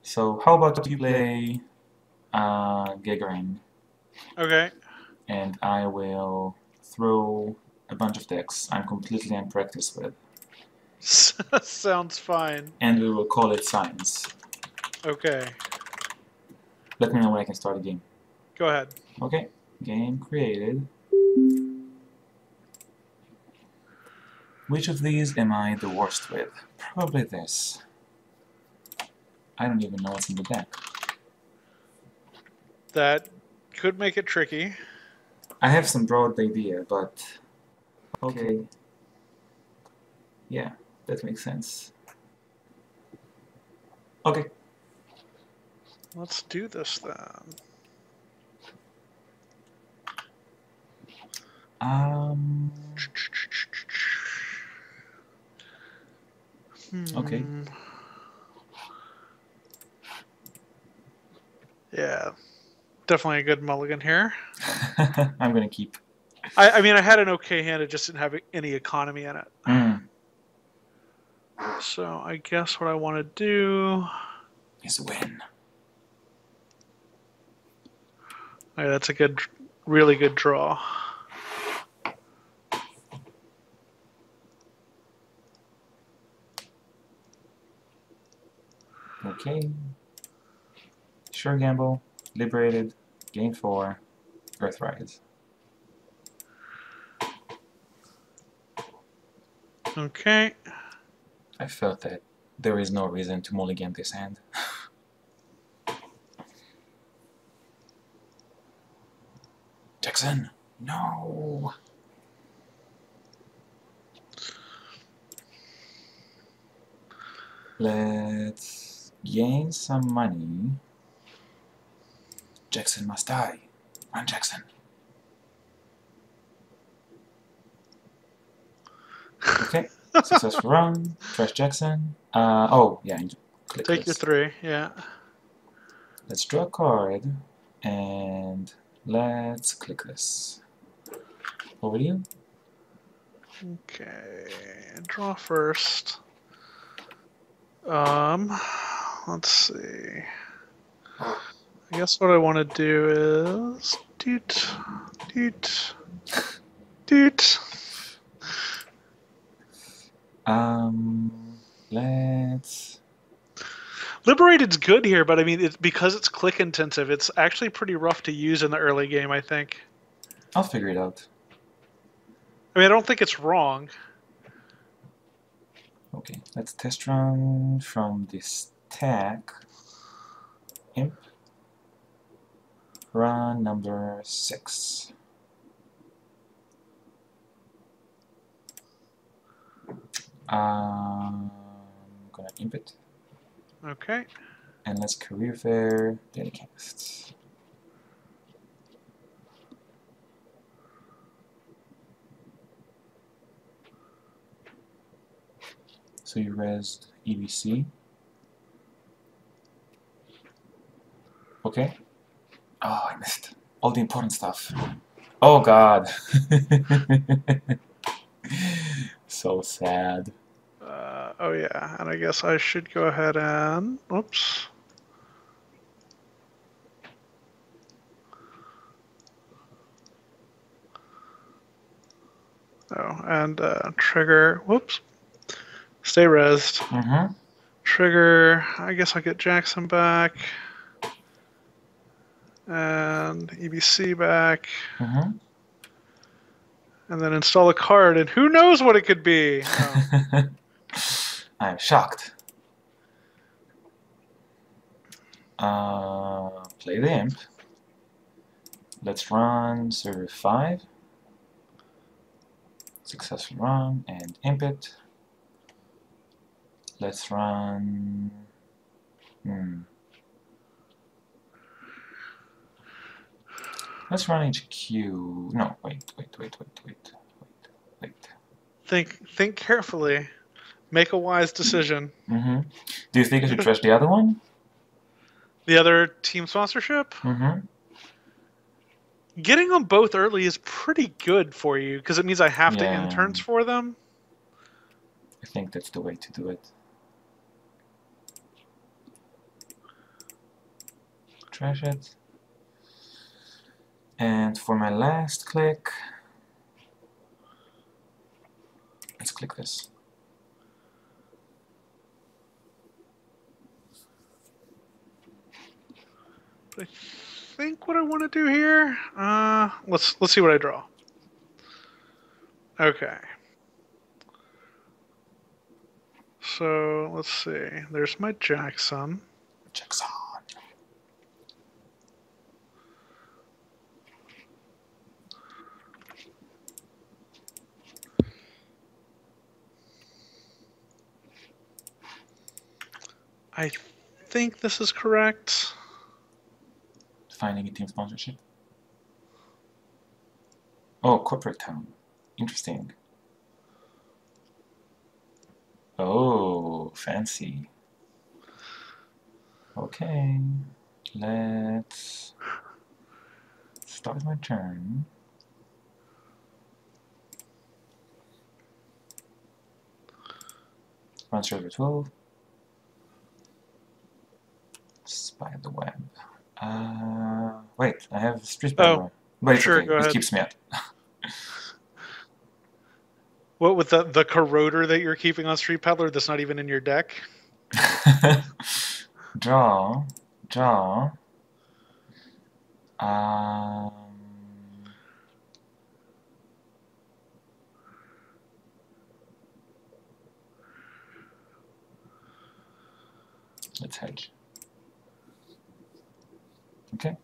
So how about you play Gaga, Okay. and I will throw a bunch of decks I'm completely unpracticed with, Sounds fine. and we will call it science. Okay. Let me know when I can start the game. Go ahead. Okay, game created. Which of these am I the worst with? Probably this. I don't even know what's in the deck. That could make it tricky. I have some broad idea, but okay. Yeah, that makes sense. Okay. Let's do this then. Um. Okay. Hmm. Yeah. Definitely a good mulligan here. I'm gonna keep. I mean, I had an okay hand. It just didn't have any economy in it. Mm. So I guess what I want to do... Is win. Okay, that's a good, really good draw. Okay. Sure gamble. Liberated. Gain 4. Earthrise. Okay. I felt that there is no reason to mulligan this hand. Jackson! No! Let's gain some money. Jackson must die. Run, Jackson. Okay. Successful run. Trash Jackson. Oh, yeah, click Take your this. 3, yeah. Let's draw a card, and let's click this. Over to you. Okay, draw first. Let's see. I guess what I want to do is doot, doot, doot. Let's... Liberated's good here, but I mean, because it's click intensive, it's actually pretty rough to use in the early game, I think. I'll figure it out. I mean, I don't think it's wrong. Okay, let's test run from this stack. Imp. Run number 6. I'm gonna imp it. Okay. And let's career fair Dedicast. So you resed EBC. Okay. Oh, I missed all the important stuff. Oh god. So sad. Oh yeah, and I guess I should go ahead and... Oops. Oh, and trigger... Whoops. Stay resed. Mm-hmm. Trigger... I guess I'll get Jackson back. And EBC back. Mm-hmm. And then install a card, and who knows what it could be? Oh. I'm shocked. Play the imp. Let's run server 5. Successful run and imp it. Let's run... Let's run HQ. No, wait. Think carefully. Make a wise decision. Mm-hmm. Do you think I should trash the other one? The other team sponsorship? Mm-hmm. Getting them both early is pretty good for you, because it means I have to end turns for them. I think that's the way to do it. Trash it. And for my last click, let's click this. I think what I want to do here. Let's see what I draw. Okay. So let's see. There's my Jackson. Jackson. I think this is correct. Finding a team sponsorship. Oh, corporate town. Interesting. Oh, fancy. Okay, let's start my turn. Run server 12. Spy the web. Wait, I have street peddler. But it's sure, okay, go it ahead. keeps me up. What with the corroder that you're keeping on Street Peddler that's not even in your deck? Draw. Let's hedge. Okay.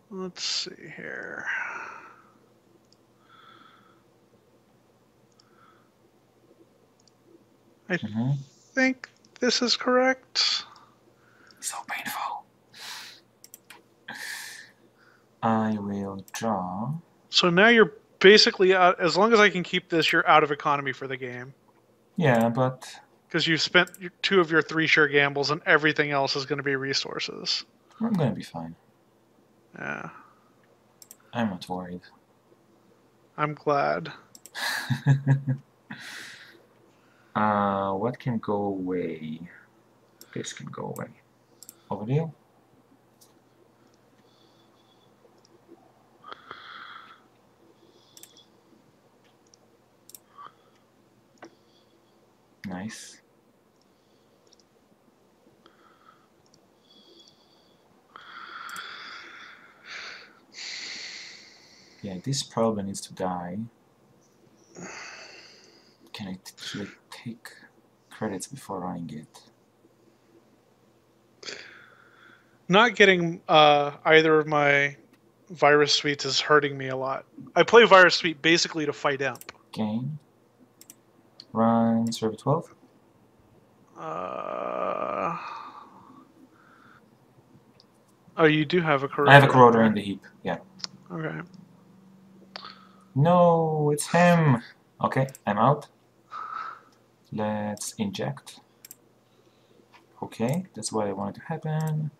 Let's see here. I think this is correct. So painful. I will draw. So now you're basically out. As long as I can keep this, you're out of economy for the game. Yeah, but... Because you've spent 2 of your 3 sure gambles and everything else is going to be resources. I'm gonna be fine. Yeah. I'm not worried. I'm glad. What can go away? This can go away. Overdeal? Nice. Yeah, this probably needs to die. Can I actually take credits before running it? Not getting either of my virus suites is hurting me a lot. I play virus suite basically to fight imp. Gain. Run server 12. Oh, you do have a corroder. I have a corroder in the heap, yeah. Okay. No, it's him! Okay, I'm out. Let's inject. Okay, that's what I wanted to happen.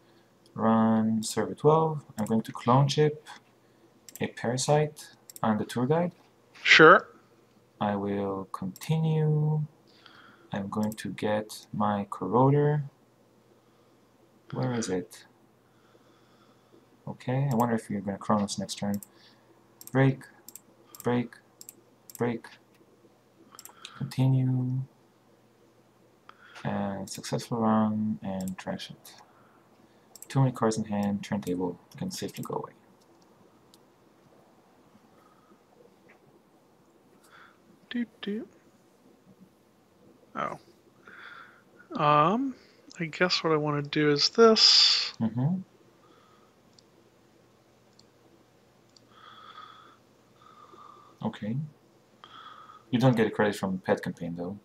Run server 12. I'm going to clone chip a parasite on the tour guide. Sure. I will continue. I'm going to get my corroder. Where is it? Okay, I wonder if you're going to Chronos next turn. Break, break, break. Continue. And successful run and trash it. Too many cards in hand, turntable can safely go away. Oh. I guess what I want to do is this. Okay. You don't get a credit from the pet campaign though.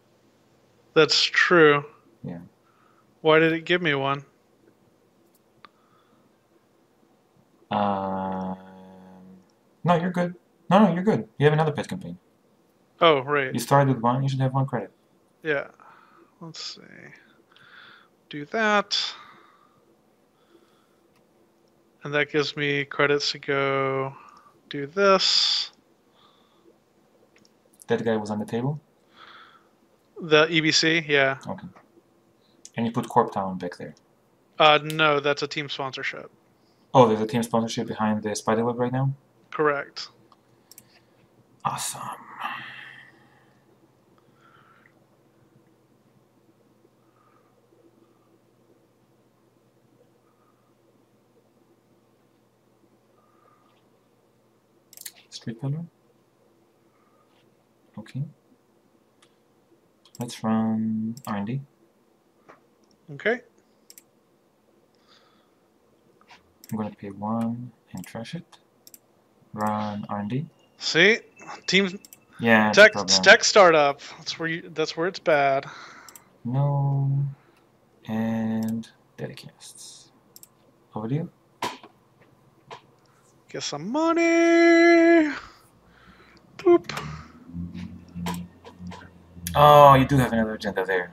That's true. Yeah. Why did it give me one? No, you're good. No, you're good. You have another pet campaign. Oh, right. You started with 1, you should have 1 credit. Yeah. Let's see. Do that. And that gives me credits to go do this. That guy was on the table? The EBC, yeah. Okay. And you put Corp Town back there. No, that's a team sponsorship. Oh, there's a team sponsorship behind the spiderweb right now? Correct. Awesome. Street Pillar. Okay. Let's run R&D. Okay. I'm gonna pay 1 and trash it. Run R&D. See, team Yeah, tech startup. That's where it's bad. No. And Dedicasts. Over to you. Get some money. Boop. Oh, you do have another agenda there.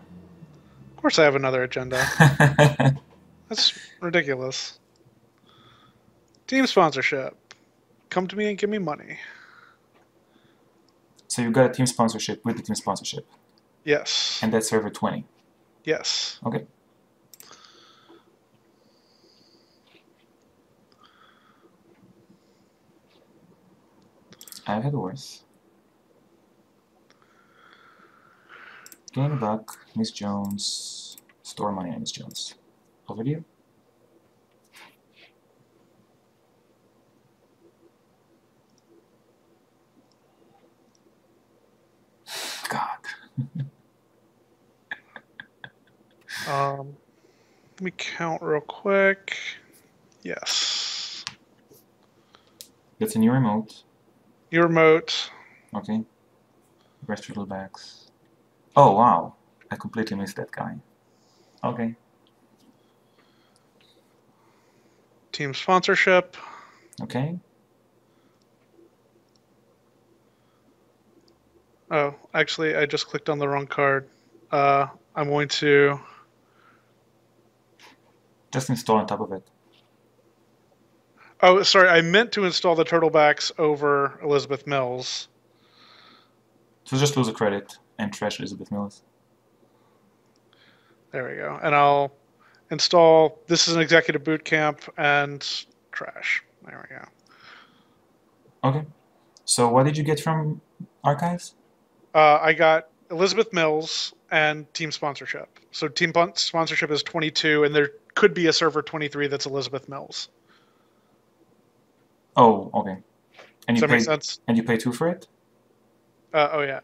Of course I have another agenda. That's ridiculous. Team sponsorship. Come to me and give me money. So you got a team sponsorship with the team sponsorship. Yes. And that's server 20. Yes. Okay. I've had worse. Gain a buck, Miss Jones, store money on Miss Jones. Over to you. God. Let me count real quick. Yes. That's a new remote. New remote. Okay. Rest Fiddlebacks. Oh, wow. I completely missed that guy. Okay. Team sponsorship. Okay. Oh, actually, I just clicked on the wrong card. I'm going to... Just install on top of it. Oh, sorry. I meant to install the turtlebacks over Elizabeth Mills. So just lose a credit and trash Elizabeth Mills. There we go. And I'll install... This is an executive boot camp and trash. There we go. Okay. So what did you get from Archives? I got Elizabeth Mills and team sponsorship. So team sponsorship is 22, and there could be a server 23 that's Elizabeth Mills. Oh, okay. And Does you that make paid, sense? and you pay 2 for it? Oh, yeah.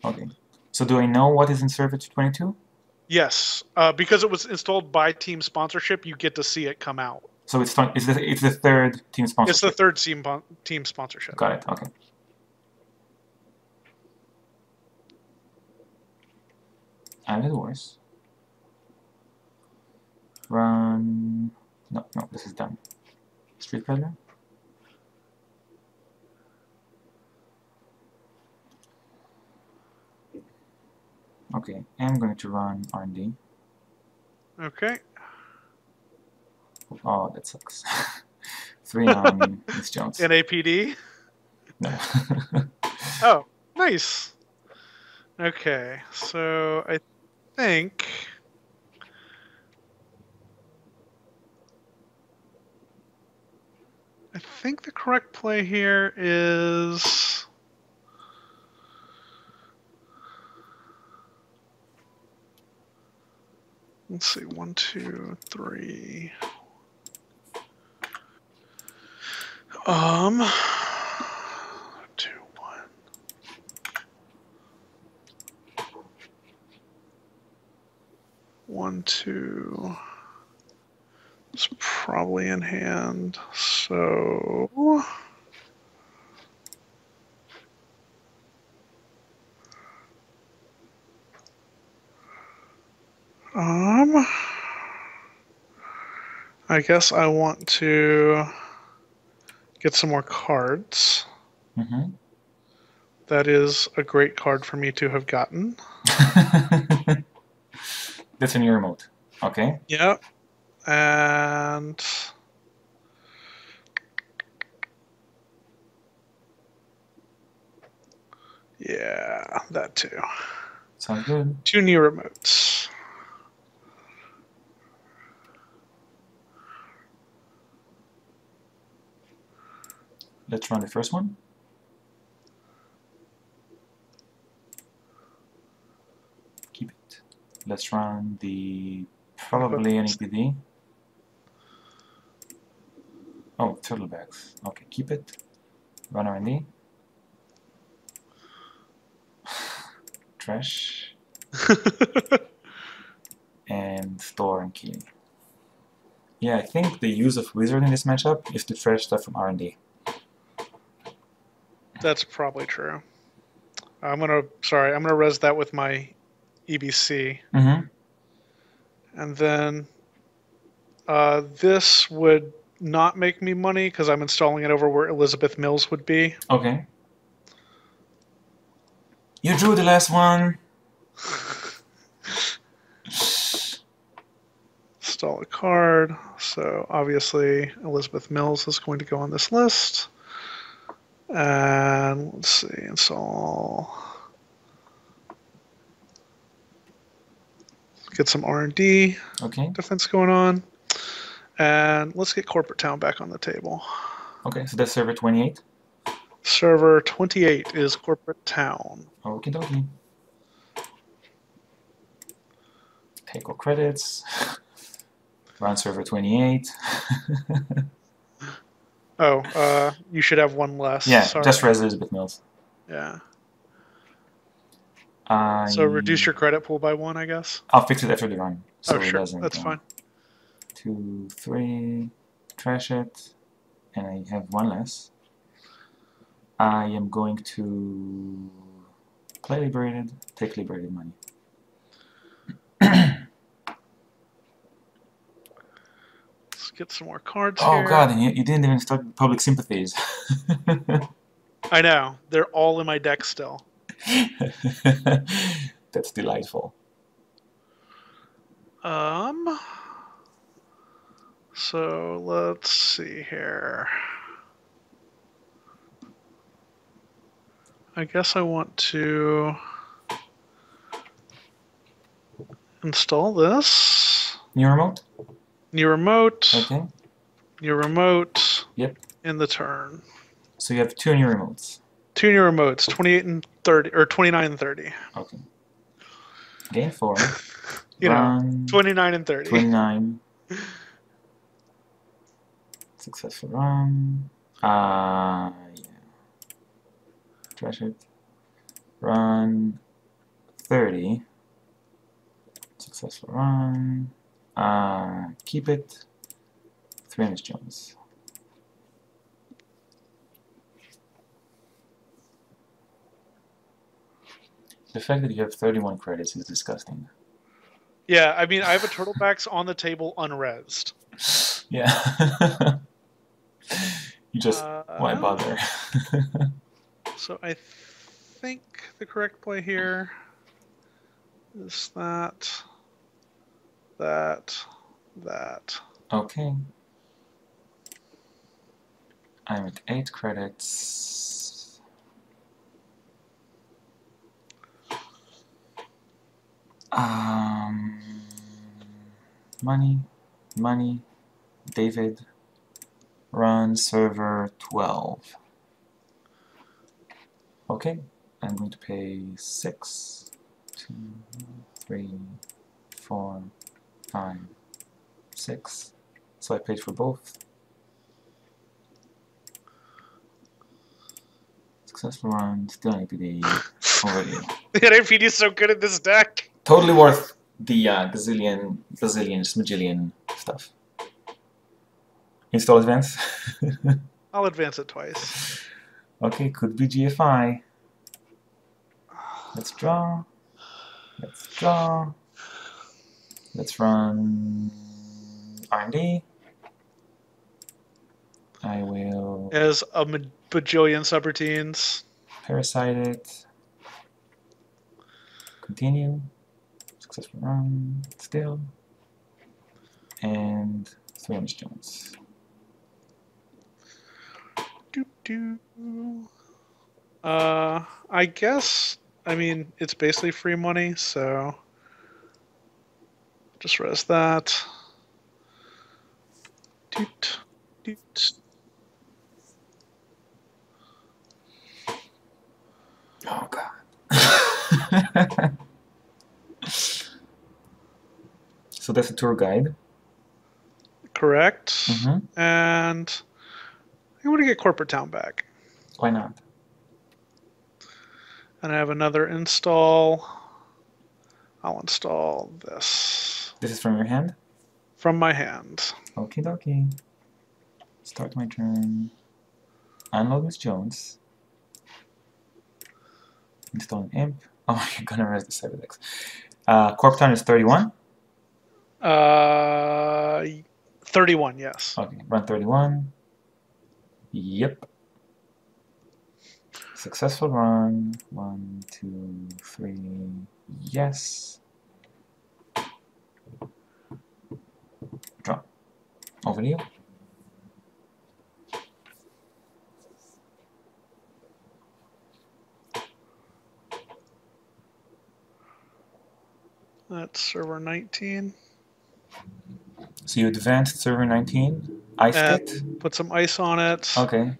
Okay. So do I know what is in server 22? Yes. Because it was installed by team sponsorship, you get to see it come out. So it's the third team sponsorship. It's the third team sponsorship. Got it. Okay. I've had worse. Run. No, this is done. Street Peddler. Okay, I'm going to run R&D. Okay. Oh, that sucks. 3 on Miss Jones. NAPD? No. Oh, nice. Okay, so I think... the correct play here is... Let's see, 1, 2, 3... 2, 1... One, two. It's probably in hand. So I guess I want to get some more cards. Mm-hmm. That is a great card for me to have gotten. That's a new remote. Okay. Yep. And yeah, that too. Sounds good. 2 new remotes. Let's run the first one. Keep it. Let's run the probably an EPD. Oh, turtlebacks. Okay, keep it. Run R&D. Trash. And store and key. Yeah, I think the use of wizard in this matchup is to trash stuff from R&D. That's probably true. I'm gonna res that with my EBC. Mm-hmm. And then this would not make me money because I'm installing it over where Elizabeth Mills would be. Okay. You drew the last one. Install a card. So obviously Elizabeth Mills is going to go on this list. And let's see, install. Get some R&D Okay. defense going on. And let's get Corporate Town back on the table. Okay, so that's server 28. Server 28 is Corporate Town. Okie dokie. Take all credits. Run server 28. Oh, you should have one less. Yeah, Sorry. just res Elizabeth Mills. Yeah. So reduce your credit pool by 1, I guess. I'll fix it after the run, so oh, it sure. doesn't. That's fine. 2, 3, trash it, and I have one less. I am going to play Liberated, take Liberated money. Let's get some more cards Oh here. god, and you didn't even start public sympathies. I know. They're all in my deck still. That's delightful. So let's see here. I guess I want to install this. New remote? New remote. Okay. New remote. Yep. In the turn. So you have 2 new remotes. 2 new remotes, 28 and 30, or 29 and 30. Okay. Gain 4. You Run, know, 29 and 30. 29. Successful run. Yeah. Trash it. Run 30. Successful run. Keep it. 3 Miss Jones. The fact that you have 31 credits is disgusting. Yeah, I mean, I have a Turtlebacks on the table unresed. Yeah. You just, why bother? So I think the correct play here is that. Okay. I'm at 8 credits. Money, David, run server 12. Okay, I'm going to pay 6, 2, 3, 4, 5, 6. So I paid for both. Successful run, still APD already. The NAPD is so good at this deck. Totally worth the gazillion, smajillion stuff. Install advance. I'll advance it twice. Okay, could be GFI. Let's draw. Let's draw. Let's run R&D. I will As a bajillion subroutines. parasite it. Continue. Successful run. Still. And 3 Miss Jones. I guess, I mean, it's basically free money, so just res that. Doot, doot. Oh god. So that's a tour guide. Correct. Mm-hmm. And I want to get Corporate Town back. Why not? And I have another install. I'll install this This is from your hand? from my hand. Okie dokie. Start my turn. Unload Miss Jones. Install an imp. Oh, you're gonna res the Cyberdex. Corp Town is 31. 31, yes. Okay, run 31. Yep. Successful run. 1, 2, 3. Yes. Draw. Over to you. That's server 19. So you advanced server 19. Iced And it. put some ice on it. Okay.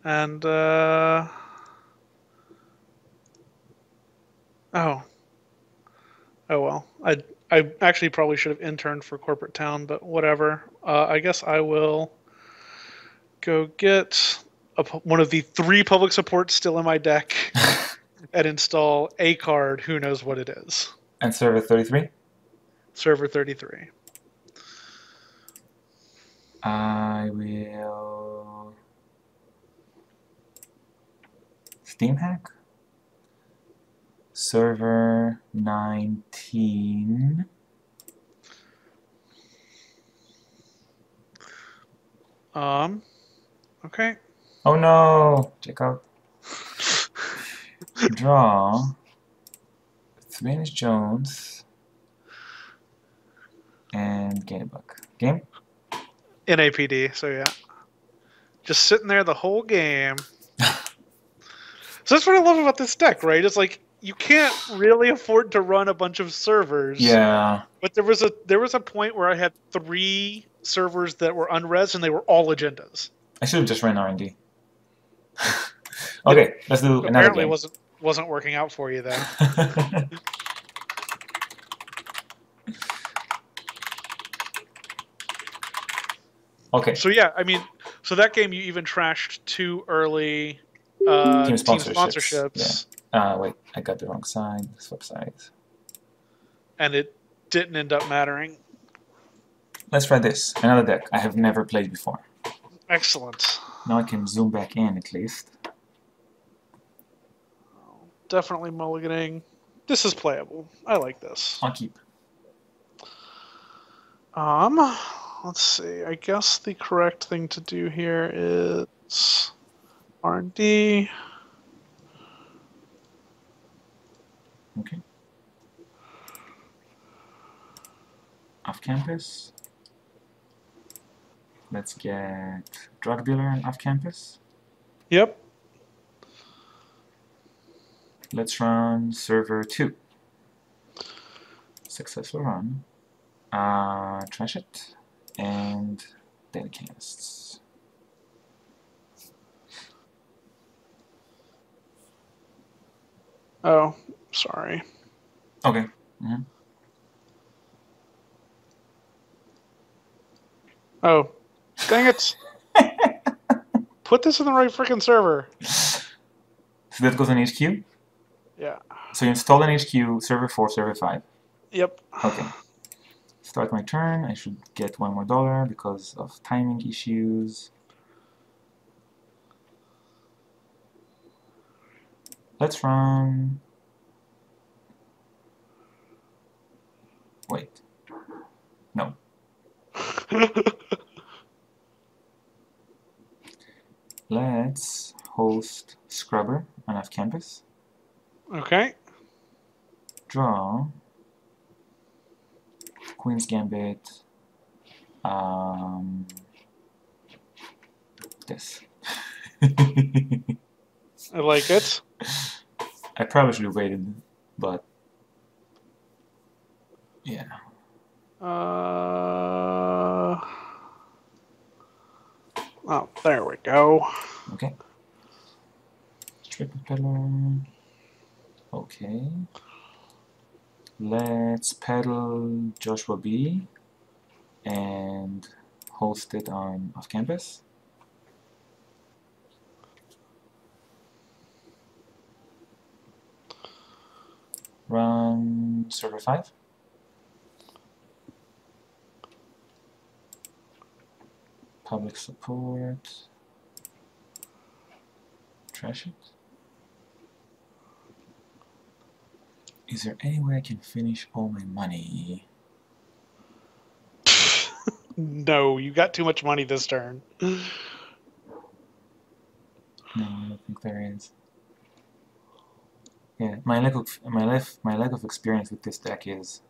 And, oh. Oh well. I actually probably should have interned for Corporate Town, but whatever. I guess I will go get one of the 3 public supports still in my deck and install a card. Who knows what it is? And server 33. Server 33. I will Steam hack. Server 19. Okay. Oh no! Check out. Draw. 3 Miss Jones. And gain a buck. Game? NAPD, so yeah. Just sitting there the whole game. So that's what I love about this deck, right? It's like you can't really afford to run a bunch of servers. Yeah. But there was a point where I had 3 servers that were unres and they were all agendas. I should have just ran R&D. Okay, let's do another Apparently game. wasn't working out for you then. Okay. So yeah, I mean, so that game you even trashed 2 early Team team sponsorships. Yeah. Wait, I got the wrong side. Swap sides. And it didn't end up mattering. Let's try this. Another deck I have never played before. Excellent. Now I can zoom back in at least. Definitely mulliganing. This is playable. I like this. I'll keep. Let's see. I guess the correct thing to do here is R&D. Okay. Off campus. Let's get drug dealer off campus. Yep. Let's run server 2. Successful run. Trash it. And data casts. Oh, sorry. Okay. Mm-hmm. Oh, dang it. Put this in the right freaking server. So that goes on HQ? Yeah. So you install an HQ, server 4, server 5. Yep. Okay. Start my turn. I should get $1 more because of timing issues. Let's run... Wait. No. Let's host Scrubber on off campus. Okay. Draw. Queen's Gambit. This. I like it. I probably should have waited, but yeah. Oh, there we go. Okay. Street peddler. Okay. Let's peddle Joshua B and host it on off campus. Run server 5. Public support. Trash it. Is there any way I can finish all my money? No, you got too much money this turn. No, I don't think there is. Yeah, my lack of experience with this deck is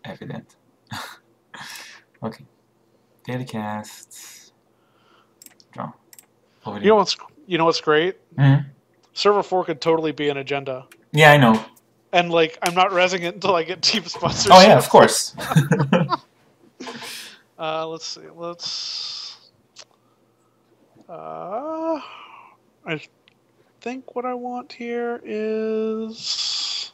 evident. Okay, daily casts. Draw. Over You know what's great? Mm-hmm. Server 4 could totally be an agenda. Yeah, I know. And like, I'm not resing it until I get team sponsorship. Oh yeah, of course. Let's see. I think what I want here is.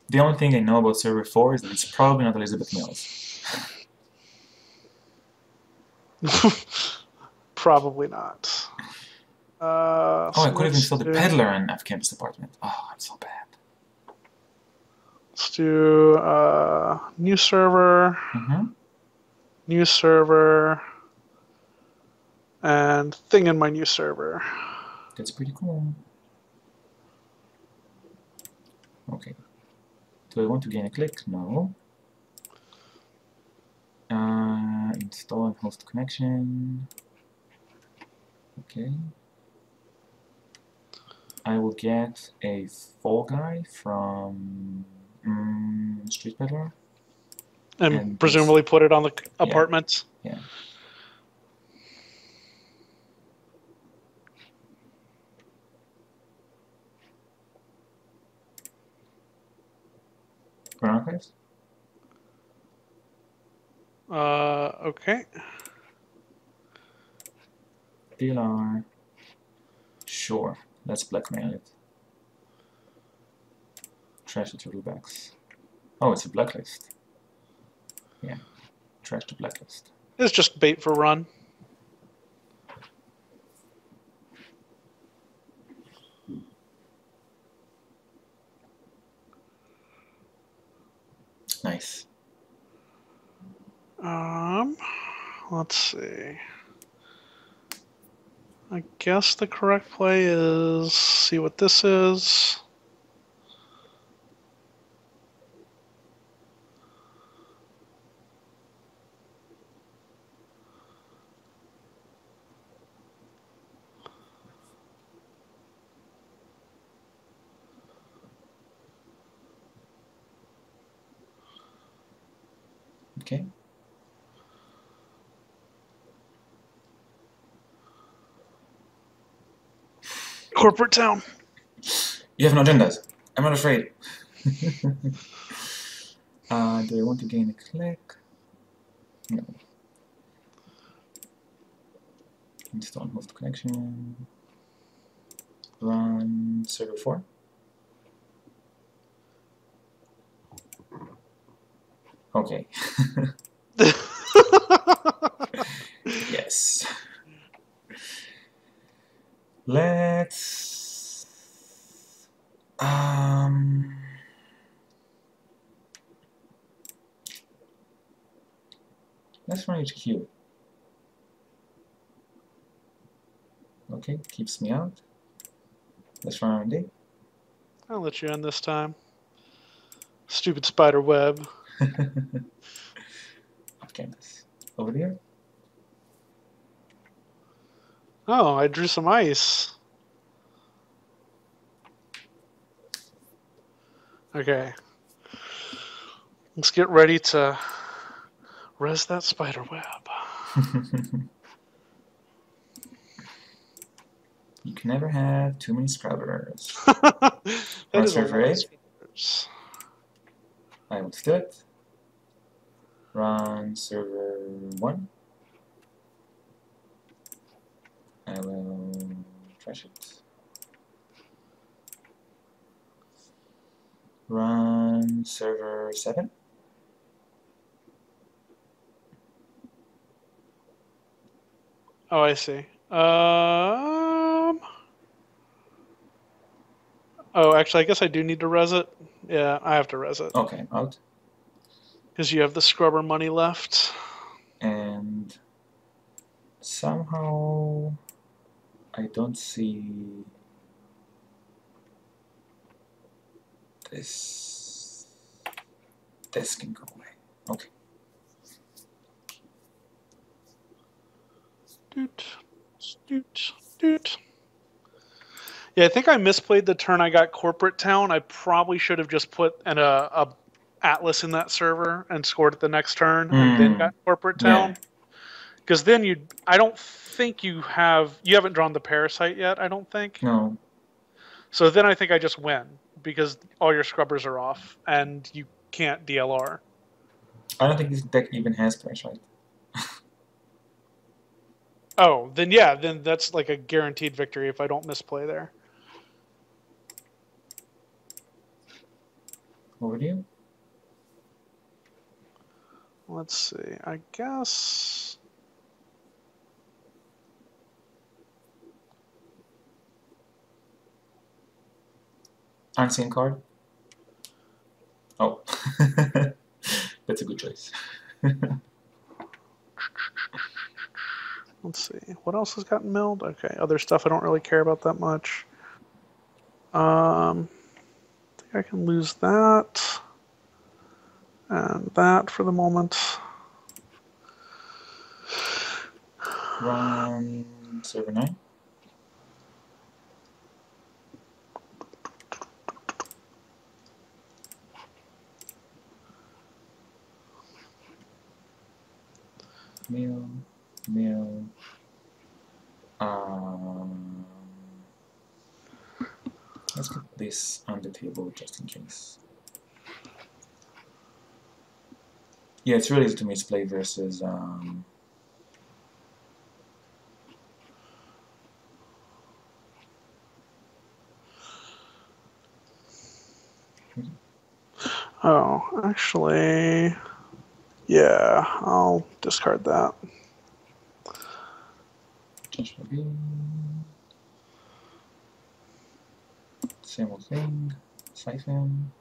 The only thing I know about server 4 is that it's probably not Elizabeth Mills. Probably not. Oh, so I could have installed the do- peddler in off-campus apartment. Oh, I'm so bad. Let's do new server, new server, and thing in my new server. That's pretty cool. Okay. Do I want to gain a click? No. Install and host connection. Okay. I will get a fall guy from Street Peddler. And presumably put it on the apartments. Yeah. Run archives? Okay. DLR. Sure. Let's blackmail it. Trash the turtlebacks. Oh, it's a blacklist. Yeah. Trash the blacklist. It's just bait for run. Nice. Let's see. I guess the correct play is see what this is. Okay. Corporate town. You have no agendas. I'm not afraid. Do I want to gain a click? No. Install and host connection. Run server 4. Okay. Yes. Let's run HQ. Okay, keeps me out. Let's run R&D. I'll let you in this time. Stupid spider web. Off campus. Over here. Oh, I drew some ice. Okay. Let's get ready to res that spider web. You can never have too many scrubbers. That is a server lot of 8. scrubbers. I will do it. Run server 1. I will trash it. Run server 7. Oh, I see. Oh, actually, I guess I do need to res it. Yeah, I have to res it. Okay, out. Because you have the scrubber money left. And somehow I don't see this. This can go away. Okay. Doot, doot, doot. Yeah, I think I misplayed the turn I got Corporate Town. I probably should have just put a Atlas in that server and scored it the next turn and then got Corporate Town. Because then I don't think you haven't drawn the Parasite yet, I don't think. No. So then I think I just win because all your scrubbers are off and you can't DLR. I don't think this deck even has Parasite. Oh, then yeah, then that's like a guaranteed victory if I don't misplay there. Over to you. Let's see. I guess. Unseen card. Oh, that's a good choice. Let's see. What else has gotten milled? Okay, other stuff I don't really care about that much. I think I can lose that. And that for the moment. Run server 9. Mill. Let's put this on the table just in case. Yeah, it's really easy to misplay versus Oh, actually, yeah, I'll discard that. Just for B. Same old thing. Siphon.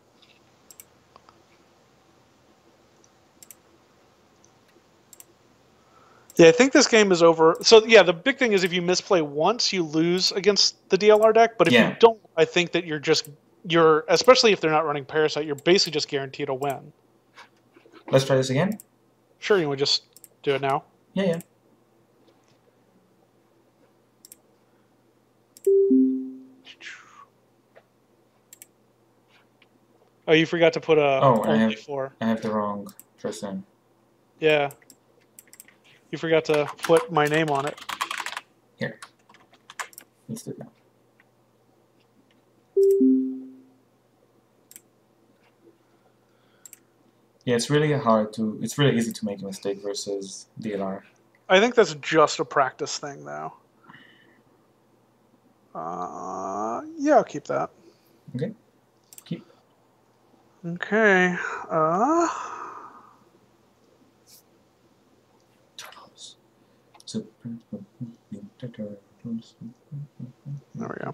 Yeah, I think this game is over. So yeah, the big thing is if you misplay once, you lose against the DLR deck. But if you don't, I think that you're especially if they're not running Parasite, you're basically just guaranteed a win. Let's try this again. Sure, you would just do it now. Yeah. Oh, you forgot to put a only 4. I have the wrong person. Yeah. You forgot to put my name on it. Here. Let's do it now. Yeah, it's really easy to make a mistake versus DLR. I think that's just a practice thing, though. Yeah, I'll keep that. Okay. Keep. Okay. Turtles. There we go.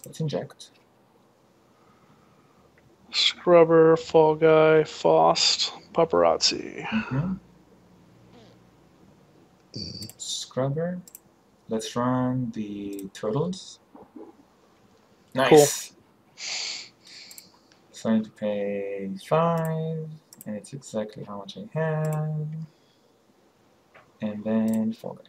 Let's inject. Scrubber, Fall Guy, Faust, Paparazzi. Scrubber. Let's run the turtles. Nice. Cool. So I need to pay 5, and it's exactly how much I have. And then Fall Guy.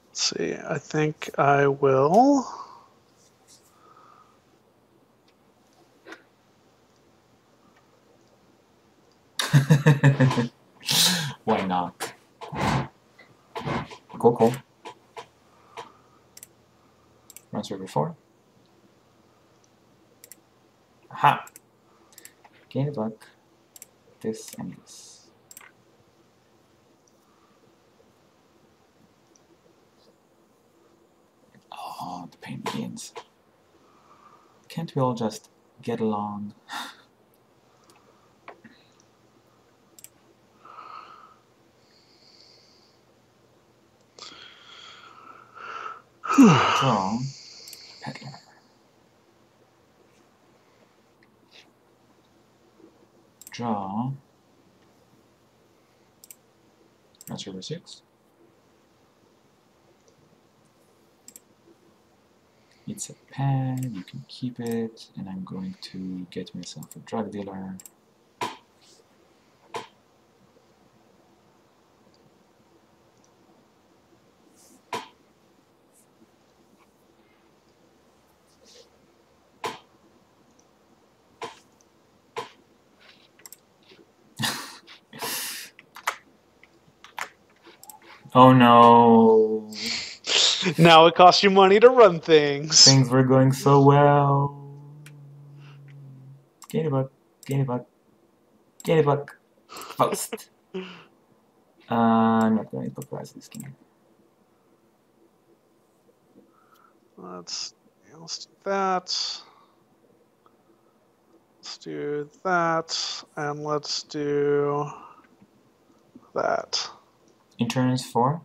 Let's see, I think I will. Why not? Cool. Run server 4. Aha! Gain a buck. This and this. Oh, the pain begins. Can't we all just get along? Draw. Peddler. Draw. That's river 6. It's a pad, you can keep it, and I'm going to get myself a drug dealer. Oh no! Now it costs you money to run things. Things were going so well. Gain a buck, gain a buck, gain a buck. Post. I'm not going to price this game. Let's do that. Let's do that, and let's do that. Interns 4?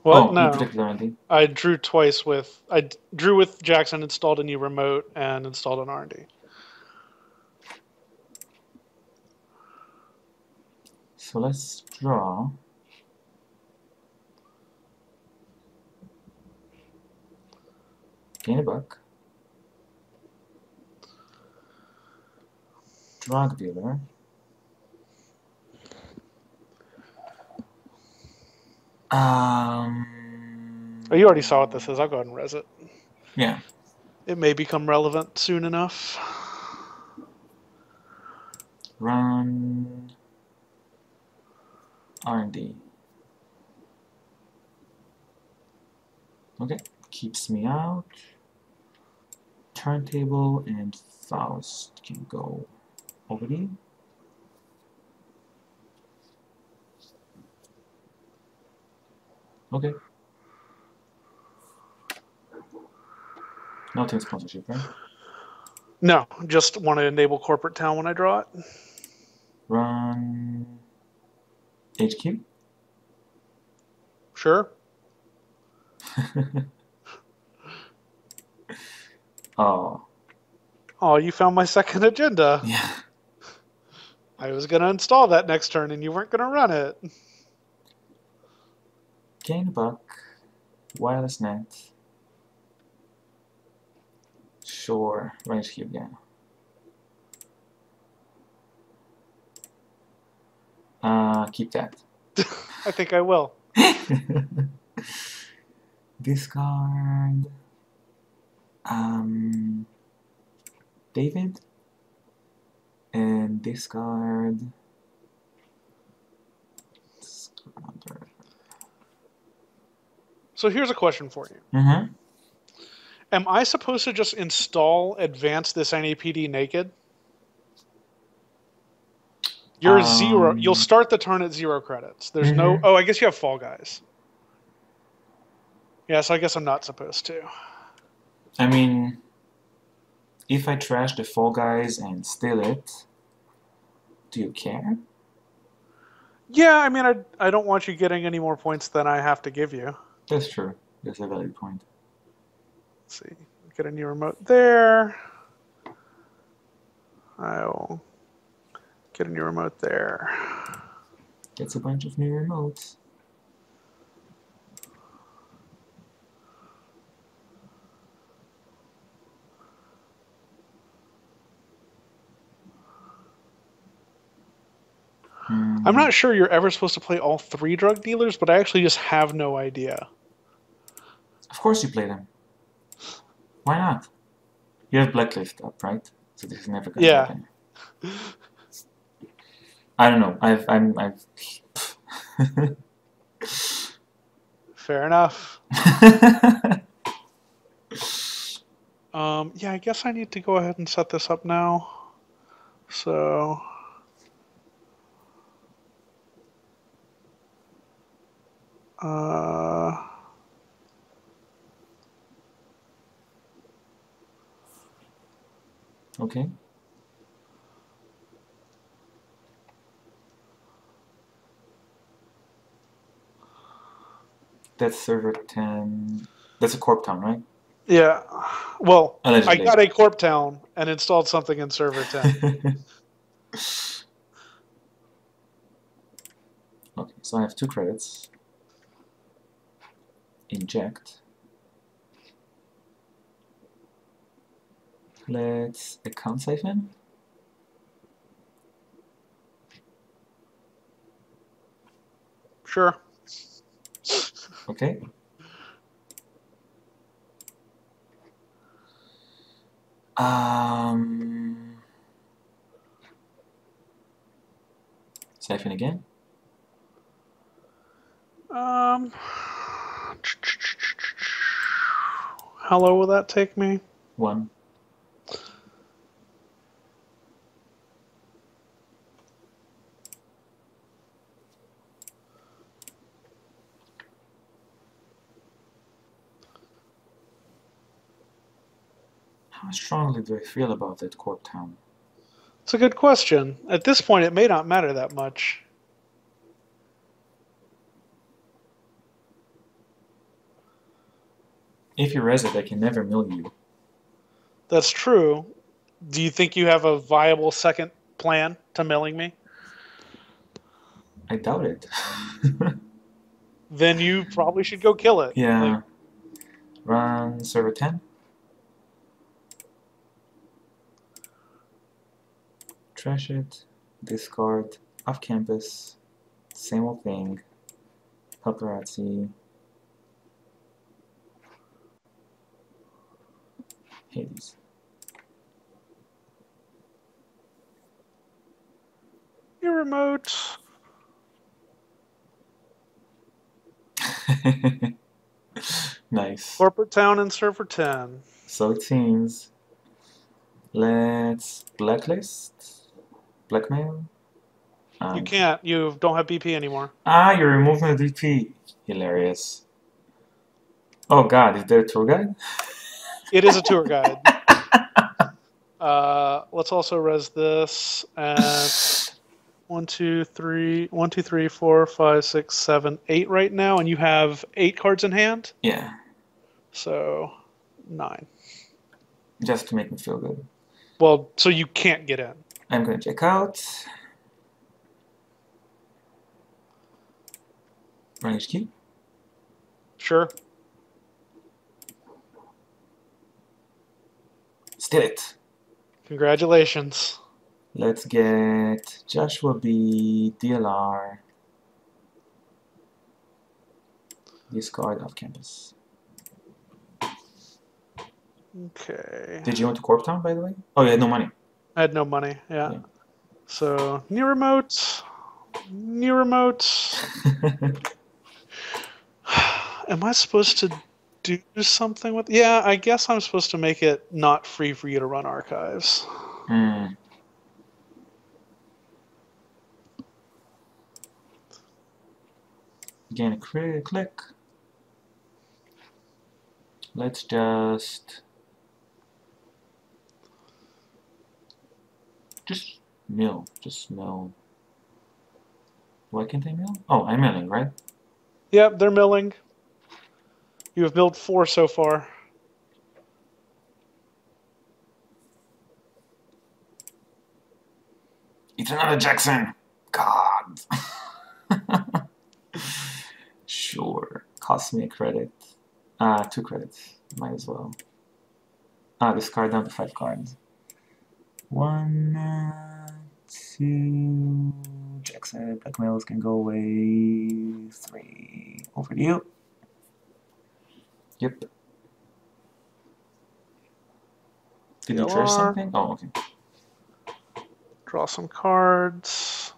What? Oh, No. you predicted R&D. I drew twice with... I drew with Jackson, installed a new remote, and installed an R&D. So let's draw. Gain a buck. Drug dealer. Oh, you already saw what this is. I'll go ahead and res it. Yeah. It may become relevant soon enough. Run. R&D. Okay, keeps me out. Turntable and Faust can go over here. Okay. No team sponsorship, right? No, just want to enable corporate town when I draw it. Run. HQ. Sure. Oh. Oh, you found my second agenda. Yeah. I was going to install that next turn and you weren't going to run it. Gain a buck. Wireless net. Sure. Right here, yeah. Keep that. I think I will. Discard. David. And discard. So here's a question for you. Mm-hmm. Am I supposed to just install Advance this NAPD naked? You're zero. You'll start the turn at 0 credits. There's no... Oh, I guess you have Fall Guys. Yeah, so I guess I'm not supposed to. I mean, if I trash the Fall Guys and steal it, do you care? Yeah, I mean, I don't want you getting any more points than I have to give you. That's true. That's a valid point. Let's see. Get a new remote there. I'll get a new remote there. That's a bunch of new remotes. I'm not sure you're ever supposed to play all 3 drug dealers, but I actually just have no idea. Of course you play them. Why not? You have Blacklist up, right? So this is never going to happen. I don't know. I've Fair enough. Yeah, I guess I need to go ahead and set this up now. So Okay. That's server 10. That's a Corp Town, right? yeah. Well, I Allegedly. got a Corp Town and installed something in server 10. Okay, so I have 2 credits. Inject. Let's account siphon. Sure. Okay. Siphon again. How low will that take me? 1. How strongly do I feel about that Corp Town? It's a good question. At this point, it may not matter that much. If you res it, I can never mill you. That's true. Do you think you have a viable second plan to milling me? I doubt it. Then you probably should go kill it. Yeah. Like, Run server 10. Trash it. Discard. Off campus. Same old thing. Paparazzi. Hades. your remote. Nice. Corporate town and server 10. So it seems. Let's blacklist. Blackmail. You can't. You don't have BP anymore. Ah, you're removing the DP. Hilarious. Oh god, is there a tour guide? It is a tour guide. Let's also res this and 1, 2, 3, 1, 2, 3, 4, 5, 6, 7, 8 right now, and you have 8 cards in hand. Yeah. So 9. Just to make me feel good. Well, so you can't get in. I'm gonna check out. Run HQ. Sure. Steal it. Congratulations. Let's get Joshua B, DLR. Discard off campus. Okay. Did you want to Corp Town, by the way? Oh, you had no money. I had no money. Yeah. So new remote. New remote. Am I supposed to do something with? Yeah, I guess I'm supposed to make it not free for you to run archives. Again, click. Let's just mill. Just mill. Why can't I mill? Oh, I'm milling, right? Yep, they're milling. You have milled 4 so far. It's another Jackson. God. Sure. Cost me a credit. 2 credits. Might as well. Discard down to 5 cards. 1, 2. Jackson. Blackmails can go away. 3. Over to you. Yep. Did you trash something? Oh, okay. Draw some cards.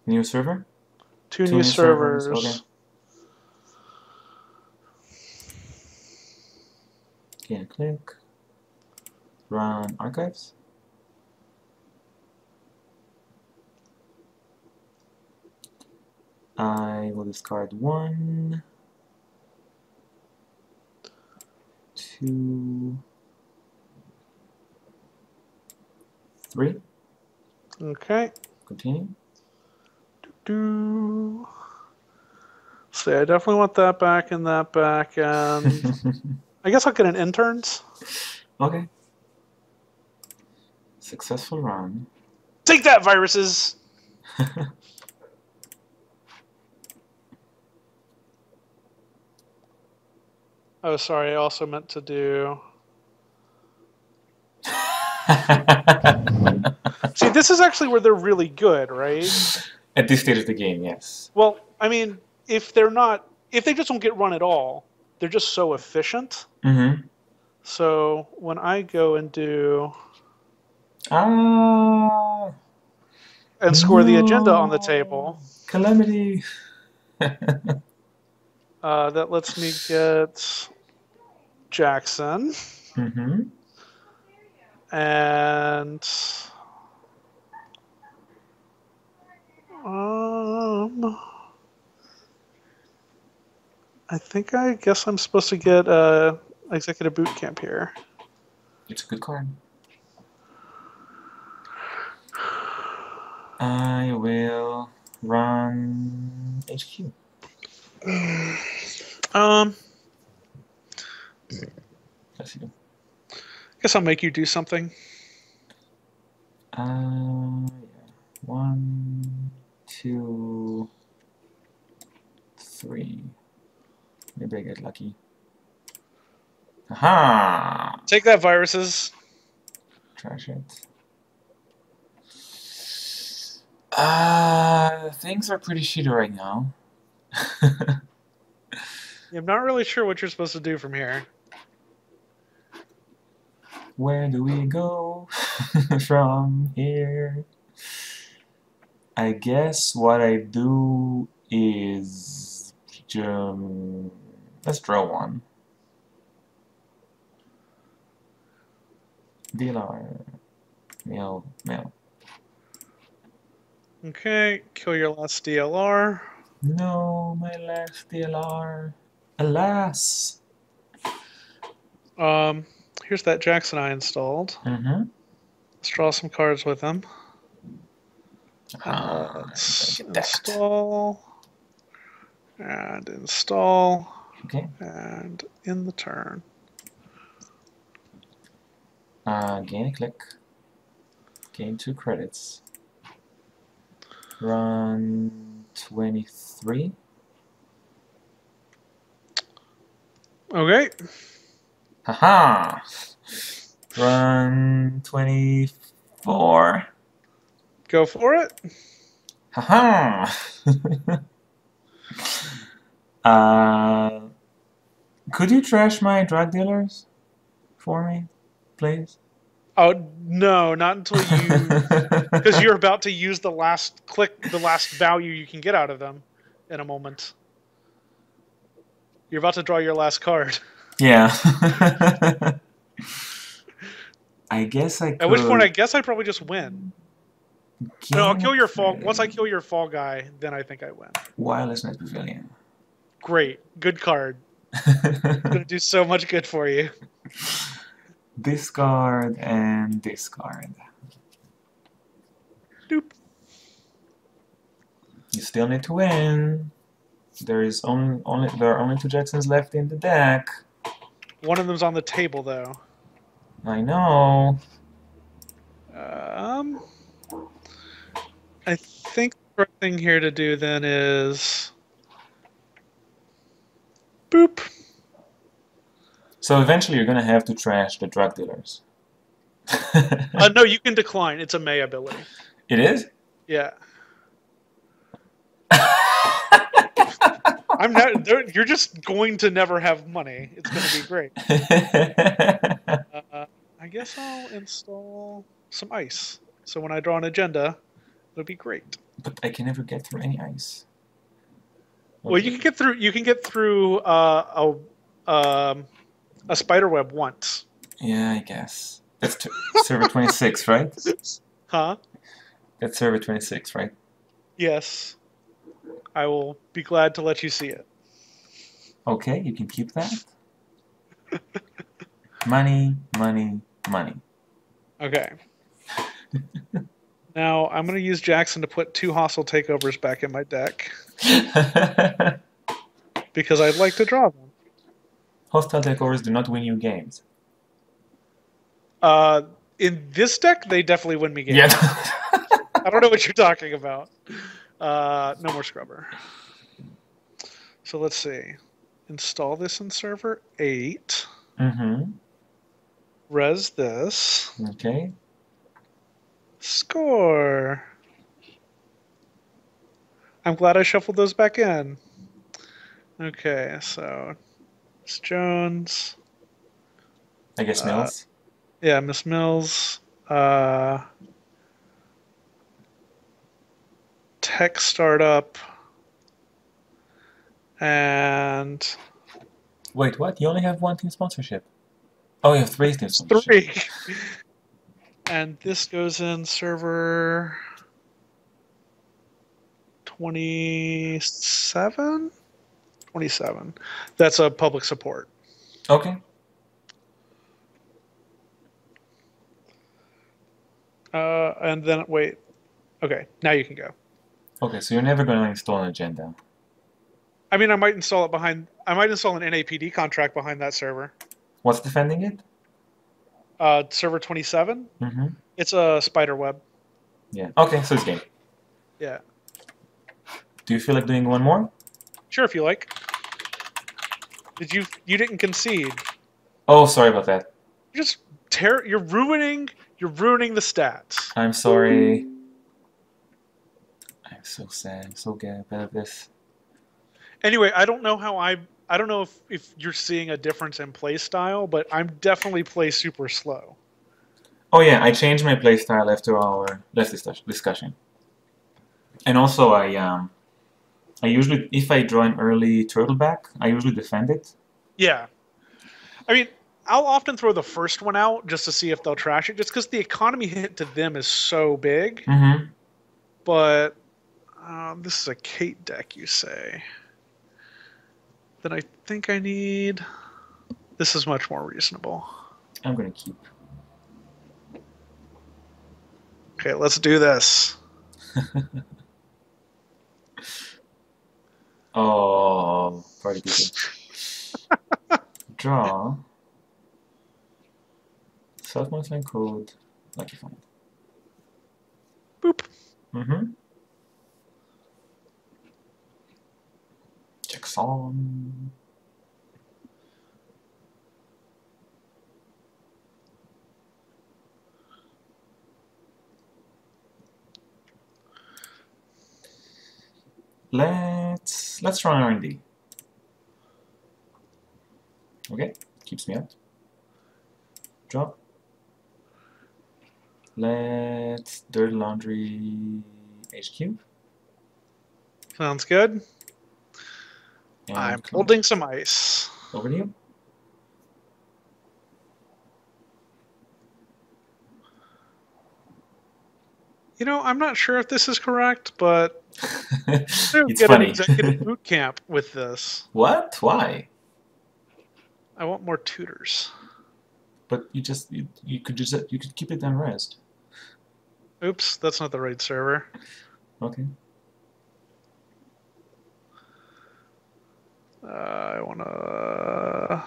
New server? 2 new servers. Okay. Yeah, click, run archives. I will discard 1, 2, 3. Okay. Continue. See, I definitely want that back and that back, and I guess I'll get an interns. Okay. Successful run. Take that, viruses! Oh, sorry, I also meant to do... See, this is actually where they're really good, right? At this stage of the game, yes. Well, I mean, if they just don't get run at all, they're just so efficient. Mm-hmm. So when I go and do... Ah... and score the agenda on the table... Calamity! that lets me get Jackson. Mm-hmm. And I guess I'm supposed to get executive boot camp here. It's a good card. I will run HQ. Bless you. Guess I'll make you do something. Yeah. 1, 2, 3. Maybe I get lucky. Aha! Take that, viruses. Trash it. Things are pretty shitty right now. I'm not really sure what you're supposed to do from here. Where do we go from here? I guess what I do is let's draw one. DLR. Mail. Okay, kill your last DLR. No, my last DLR. Alas. Here's that Jackson I installed. Mm-hmm. Let's draw some cards with him. Let's install. And install. Okay. And in the turn. Gain a click. Gain 2 credits. Run 23. Okay. Haha! Run 24. Go for it. Haha! Could you trash my drug dealers for me, please? Oh no, not until you, because you're about to use the last value you can get out of them in a moment. You're about to draw your last card. Yeah. I guess I could. At which point, I guess I probably just win. No, I'll kill your fall. Once I kill your fall guy, then I think I win. Wireless Net Pavilion. Great, good card. It's gonna do so much good for you. Discard and discard. Doop. You still need to win. There are only 2 Jacksons left in the deck. One of them's on the table, though. I know. I think the right thing here to do then is boop. So eventually you're gonna have to trash the drug dealers. No, you can decline. It's a May ability. It is? Yeah. I'm not. You're just going to never have money. It's going to be great. I guess I'll install some ice. So when I draw an agenda, it'll be great. But I can never get through any ice. Okay. Well, you can get through. You can get through a spider web once. Yeah, I guess. That's server 26, right? Huh? That's server 26, right? Yes. I will be glad to let you see it. Okay, you can keep that. Money, money, money. Okay. Now I'm going to use Jackson to put 2 hostile takeovers back in my deck because I'd like to draw them. Hostile takeovers do not win you games. In this deck, they definitely win me games. Yeah. I don't know what you're talking about. No more scrubber. So let's see. Install this in server 8. Mm-hmm. Res this. Okay. Score. I'm glad I shuffled those back in. Okay, so it's Jones. I guess Mills. Yeah, Miss Mills. Tech startup. And Wait, what? You only have 1 team sponsorship. Oh, you have 3 team it's sponsorship. 3. And this goes in server 27? 27. That's a public support. Okay. And then, wait. Okay, now you can go. Okay, so you're never going to install an agenda. I mean, I might install it behind. I might install an NAPD contract behind that server. What's defending it? Server 27. Mm-hmm. It's a spider web. Yeah. Okay, so it's game. Yeah. Do you feel like doing 1 more? Sure, if you like. You didn't concede. Oh, sorry about that. You just You're ruining the stats. I'm sorry. I'm so sad. I'm so bad at this. Anyway, I don't know if you're seeing a difference in play style, but I'm definitely play super slow. Oh yeah, I changed my playstyle after our last discussion. And also, I usually, if I draw an early turtleback, I usually defend it. Yeah. I mean, I'll often throw the first one out just to see if they'll trash it, just because the economy hit to them is so big. Mm-hmm. But this is a Kate deck, you say. Then I think I need... This is much more reasonable. I'm gonna keep. Okay, let's do this. Oh, party people. Draw. Self-multiplying code. Lucky find. Boop. Mm-hmm. Jackson. Let's try R&D. Okay, keeps me out. Draw. Let's Dirty Laundry HQ. Sounds good. And I'm close. holding some ice. Over to you. You know, I'm not sure if this is correct, but It's get funny. an executive boot camp with this. What? Why? I want more tutors. But you could keep it unrest. Oops, that's not the right server. Okay. I want to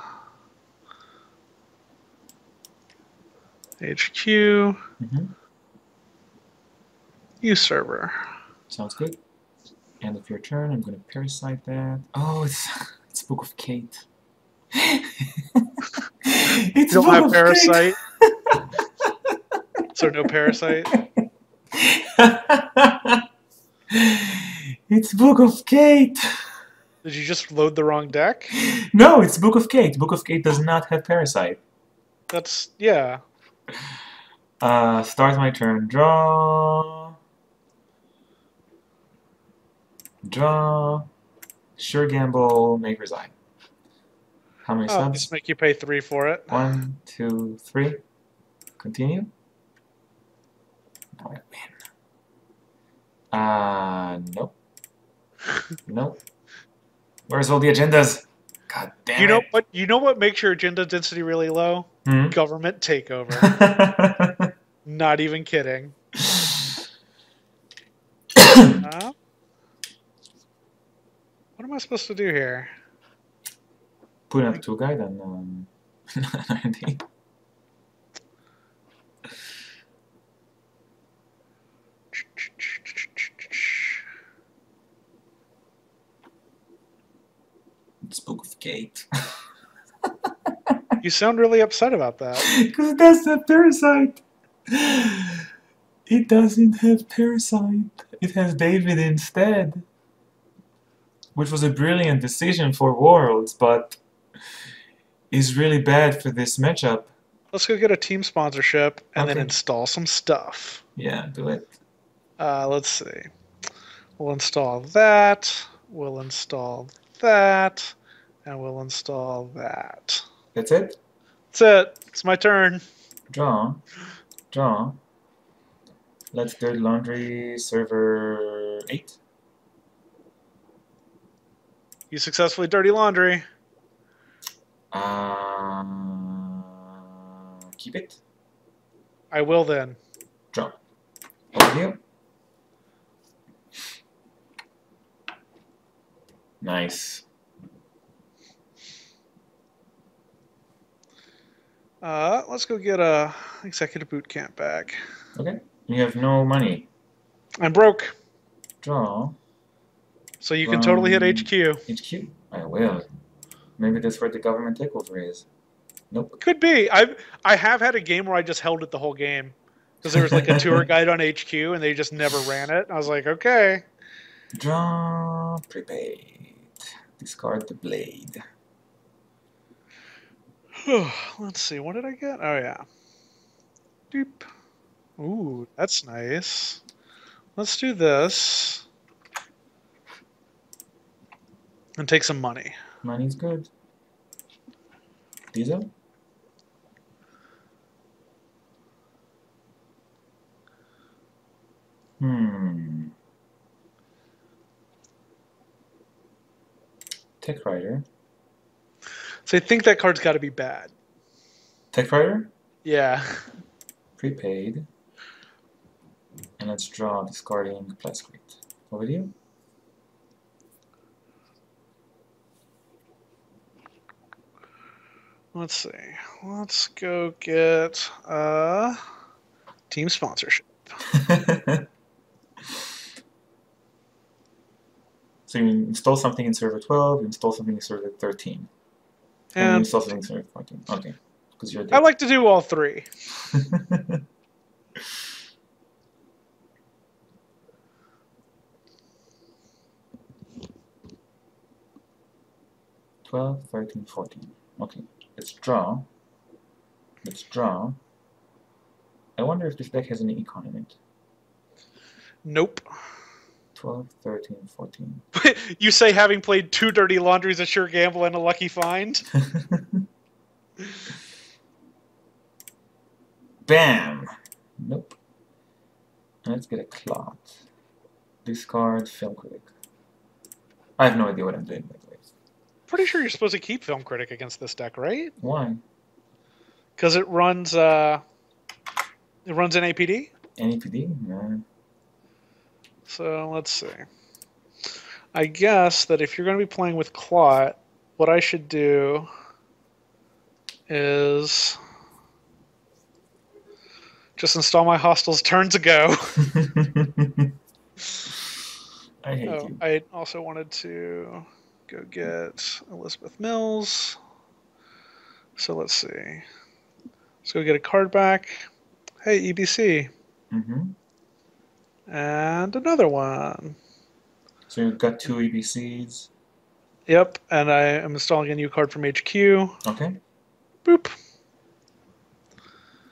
HQ. Mm-hmm. Use server. Sounds good. End of your turn. I'm gonna parasite that. Oh, it's Book of Kate. It's You don't Book have of parasite, so no parasite. It's Book of Kate. Did you just load the wrong deck? No, it's Book of Kate. Book of Kate does not have parasite. That's yeah. Start my turn. Draw. Draw. Sure gamble. Maker's Eye. How many Oh, subs? just make you pay 3 for it. 1, 2, 3. Continue. Now I win. Nope. Nope. Where's all the agendas? God damn You know it. what? You know what makes your agenda density really low? Hmm? Government takeover. Not even kidding. What am I supposed to do here? Put up 2 guide and 90. Spook of Kate. You sound really upset about that. Because that's a parasite. It doesn't have parasite. It has David instead. Which was a brilliant decision for Worlds, but is really bad for this matchup. Let's go get a team sponsorship and then Okay. install some stuff. Yeah, do it. Let's see. We'll install that. We'll install that. And we'll install that. That's it? That's it. It's my turn. Draw. Draw. Let's do laundry server 8. You successfully dirty laundry. Keep it. I will then. Draw. Overview. Nice. Let's go get a executive boot camp bag. Okay. You have no money. I'm broke. Draw. So you can totally hit HQ. HQ? I will. Maybe that's where the government takeover is. Nope. Could be. I have had a game where I just held it the whole game. Because there was like a tour guide on HQ and they just never ran it. I was like, okay. Draw. Prepaid. Discard the blade. Let's see. What did I get? Oh, yeah. Doop. Ooh, that's nice. Let's do this. And take some money. Money's good. Diesel? Tech Rider. So I think that card's got to be bad. Tech Rider? Yeah. Prepaid. And let's draw discarding Plascrete. Over to you. Let's see. Let's go get team sponsorship. So you install something in server 12, you install something in server 13. And you install something in server 14. Okay. Because you're dead. I like to do all 3. 12, 13, 14. Okay, let's draw. Let's draw. I wonder if this deck has any econ in it. Nope. 12, 13, 14. You say having played 2 dirty laundries, a sure gamble, and a lucky find? Bam! Nope. Let's get a clot. Discard Film Critic. I have no idea what I'm doing, by the way. Pretty sure you're supposed to keep Film Critic against this deck, right? Why? Because it runs an APD? NAPD? No. So let's see. I guess that if you're going to be playing with Clot, what I should do is just install my Hostels turns ago. I hate you. I also wanted to go get Elizabeth Mills. So let's see. Let's go get a card back. Hey, EBC. Mm-hmm. And another one. So you've got 2 EBCs. Yep, and I am installing a new card from HQ. Okay. Boop.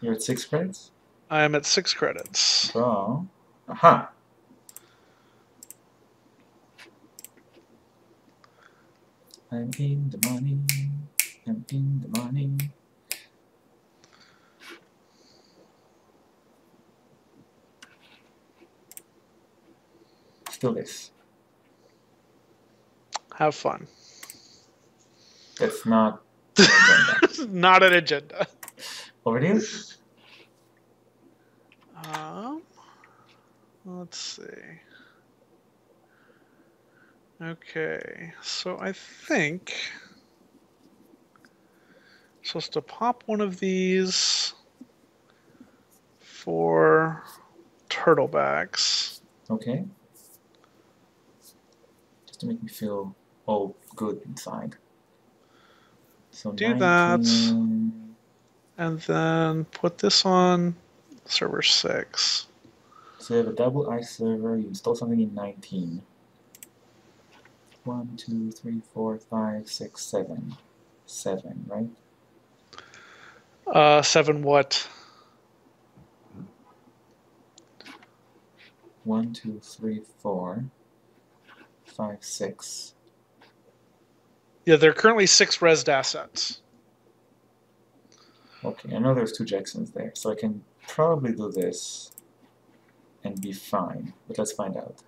You're at 6 credits? I am at 6 credits. Draw. Aha! I'm in the money. am in the money. Still this. Have fun. That's not an agenda. Not an agenda. Over to you. Let's see. Okay, so I think I'm supposed to pop one of these for turtlebacks. Okay. Just to make me feel all good inside. So Do 19... that, and then put this on server 6. So you have a double ice server, you install something in 19. 1, 2, 3, 4, 5, 6, 7. 7, right? 7 what? 1, 2, 3, 4, 5, 6. Yeah, there are currently 6 resd assets. Okay, I know there's 2 Jacksons there, so I can probably do this and be fine, but let's find out.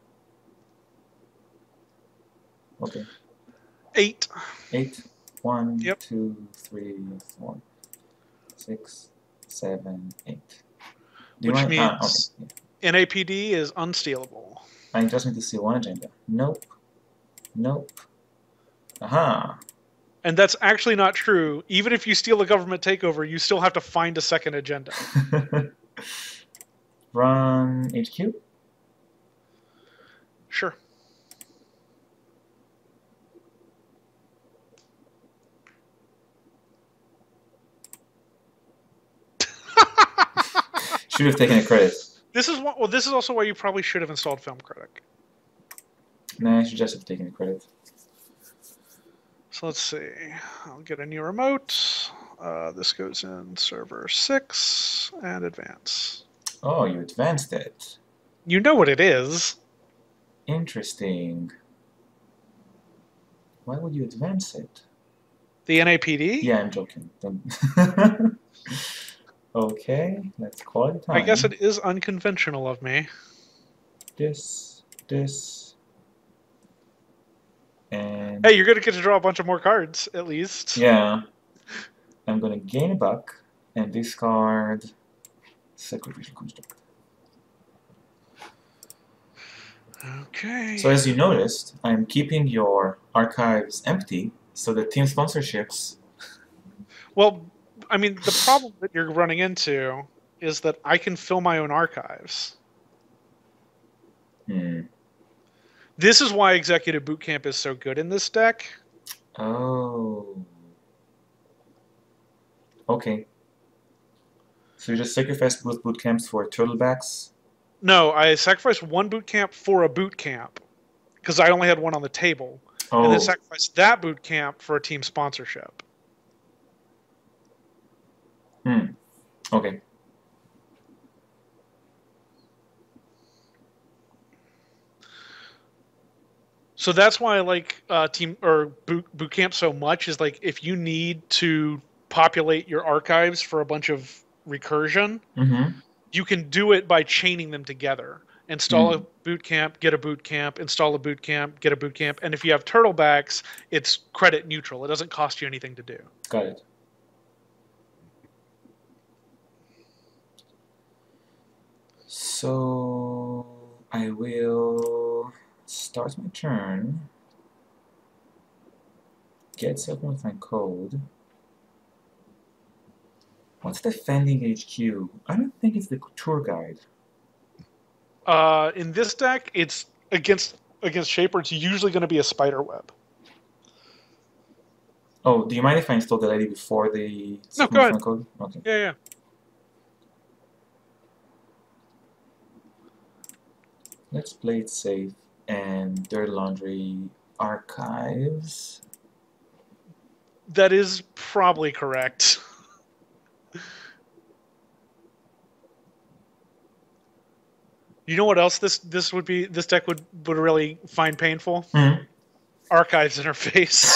Okay. 8. 8. 1, Yep. 2, 3, 4, 6, 7, 8. Which means okay. Yeah. NAPD is unstealable. I just need to see one agenda. Nope. Nope. Aha! And that's actually not true. Even if you steal a government takeover, you still have to find a second agenda. Run HQ? Sure. Should have taken a credit. This is what. Well, this is also why you probably should have installed Film Critic. Nah, I should just have taken a credit. So let's see. I'll get a new remote. This goes in server 6 and advance. Oh, you advanced it. You know what it is. Interesting. Why would you advance it? The NAPD? Yeah, I'm joking. Okay, let's call it time. I guess it is unconventional of me. This, and... Hey, you're going to get to draw a bunch of more cards, at least. Yeah. I'm going to gain a buck and discard Sacrificial Construct. Okay. So as you noticed, I'm keeping your archives empty so that team sponsorships... Well, I mean, the problem that you're running into is that I can fill my own archives. This is why Executive Bootcamp is so good in this deck. Oh. Okay. So you just sacrificed both boot camps for turtlebacks? No, I sacrificed one boot camp for a boot camp because I only had one on the table. Oh. And then sacrificed that boot camp for a team sponsorship. Okay. So that's why I like team or boot camp so much. Is like if you need to populate your archives for a bunch of recursion, you can do it by chaining them together. Install a boot camp, get a boot camp, install a boot camp, get a boot camp, and if you have turtlebacks, it's credit neutral. It doesn't cost you anything to do. Got it. So I will start my turn, get self-modifying code. What's defending HQ? I don't think it's the tour guide. In this deck, it's against Shaper. It's usually going to be a spider web. Oh, do you mind if I install the lady before the No, go ahead. code? Okay. Yeah. Let's play it safe and Dirty Laundry archives. That is probably correct. You know what else this deck would really find painful? Archives interface.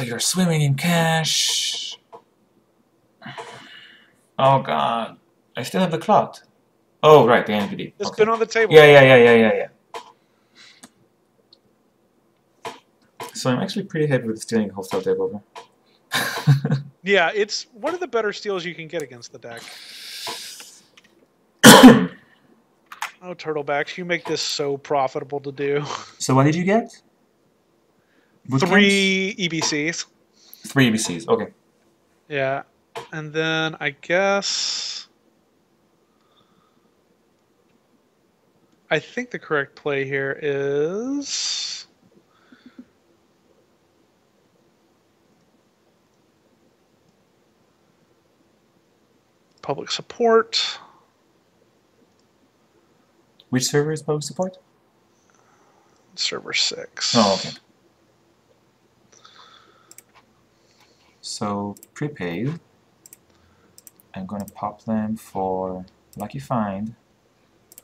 So you're swimming in cash. Oh god. I still have the clout. Oh, right, the NPD. It's Okay. been on the table. Yeah. So I'm actually pretty happy with stealing a hostile takeover. Yeah, it's one of the better steals you can get against the deck. Oh, Turtlebacks, you make this so profitable to do. So what did you get? Boot 3 EBCs. 3 EBCs, okay. Yeah. And then I guess... I think the correct play here is... public support. Which server is public support? Server 6. Oh, okay. So, prepaid. I'm gonna pop them for Lucky Find.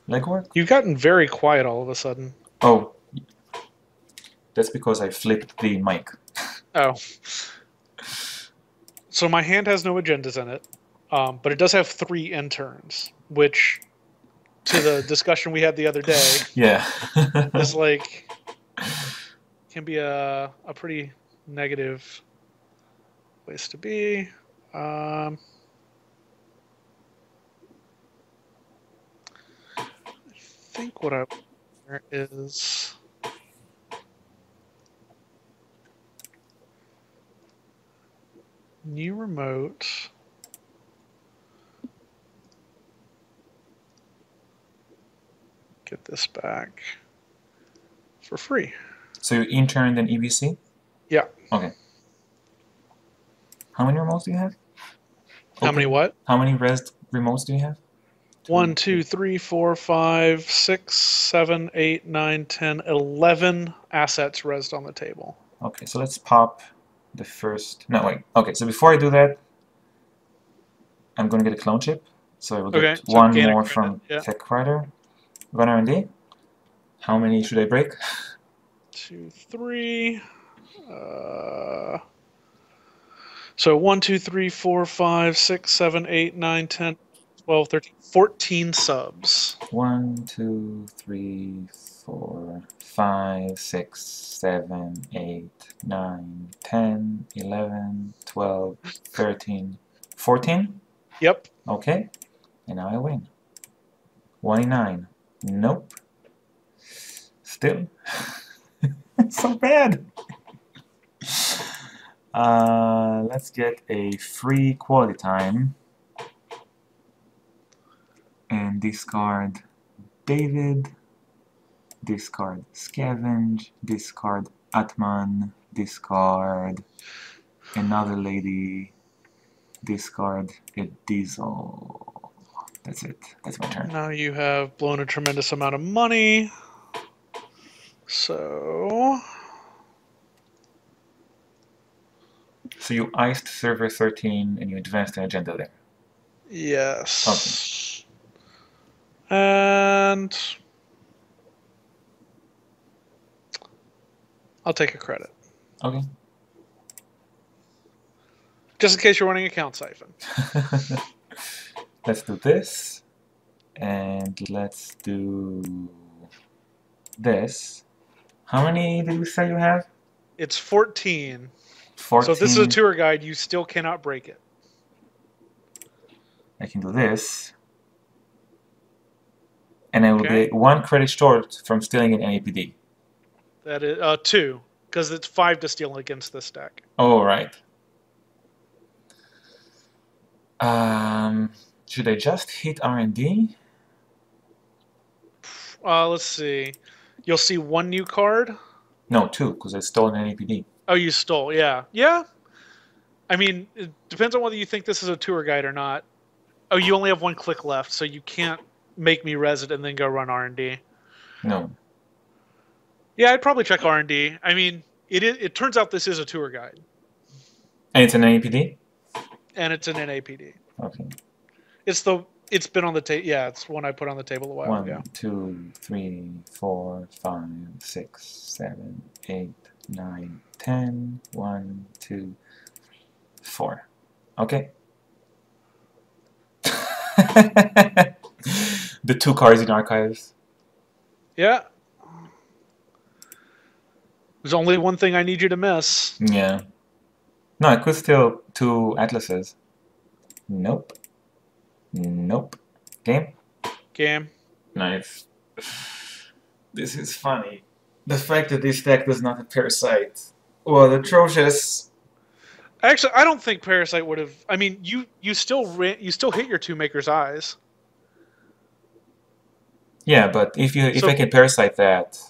Legwork? You've gotten very quiet all of a sudden. Oh. That's because I flipped the mic. Oh. So my hand has no agendas in it, but it does have 3 interns, which, to the discussion we had the other day, Yeah. is like, can be a pretty negative place to be. I think what I there is new remote. Get this back for free. So you interned an EBC? Yeah. Okay. How many remotes do you have? How many what? How many res remotes do you have? 1, 2, 3, 4, 5, 6, 7, 8, 9, 10, 11 assets resed on the table. Okay, so let's pop the first... No, wait. Okay, so before I do that, I'm going to get a clone chip. So I will get one more from Tech Writer. Run R&D. How many should I break? 2, 3. So 1, 2, 3, 4, 5, 6, 7, 8, 9, 10, 12, 13, 14 subs. 1, 2, 3, 4, 5, 6, 7, 8, 9, 10, 11, 12, 13, 14? Yep. Okay. And now I win. 1 in 9. Nope. Still. It's so bad. Let's get a free quality time and discard David, discard Scavenge, discard Atman, discard another lady, discard a Diesel. That's it. That's my turn. Now you have blown a tremendous amount of money. So you iced server 13 and you advanced an agenda there. yes. Okay. And I'll take a credit. Okay. Just in case you're running account siphon. Let's do this. And let's do this. How many did we say you have? It's 14. 14. So if this is a tour guide, you still cannot break it. I can do this. And I will get 1 credit short from stealing an NAPD. That is 2, because it's 5 to steal against this deck. Oh, right. Should I just hit R&D? Let's see. You'll see 1 new card. No, 2, because I stole an NAPD. Oh, you stole, yeah. Yeah. I mean, it depends on whether you think this is a tour guide or not. Oh, you only have 1 click left, so you can't make me res it and then go run R&D. No. Yeah, I'd probably check R&D. I mean, it turns out this is a tour guide. And it's an NAPD? And it's an NAPD. Okay. It's been on the table. Yeah, it's one I put on the table a while ago. 1, 2, 3, 4, 5, 6, 7, 8, 9, 10, 1, 2, 4. Okay. The 2 cards in archives. Yeah. There's only one thing I need you to miss. Yeah. No, I could steal 2 atlases. Nope. Nope. Game? Game. Nice. This is funny. The fact that this deck does not have Parasite was atrocious. Actually, I don't think Parasite would have. I mean, you still hit your 2 Maker's Eyes. Yeah, but if I can Parasite that,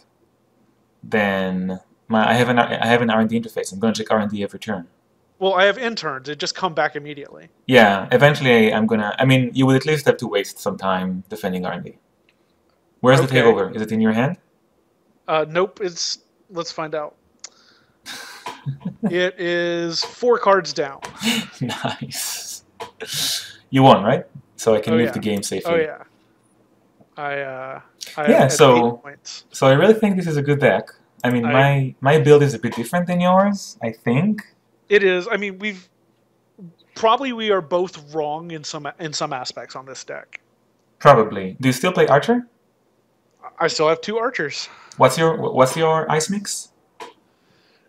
then I have an R&D interface. I'm gonna check R&D every turn. Well, I have interns. It just come back immediately. Yeah, eventually I'm gonna. I mean, you would at least have to waste some time defending R&D. Where's the takeover? Is it in your hand? Nope. Let's find out. It is 4 cards down. Nice. You won, right? So I can leave the game safely. Oh yeah. I yeah. So 8 points. So I really think this is a good deck. I mean, my build is a bit different than yours. I think it is. I mean, we are both wrong in some aspects on this deck. Probably. Do you still play Archer? I still have 2 Archers. What's your ice mix?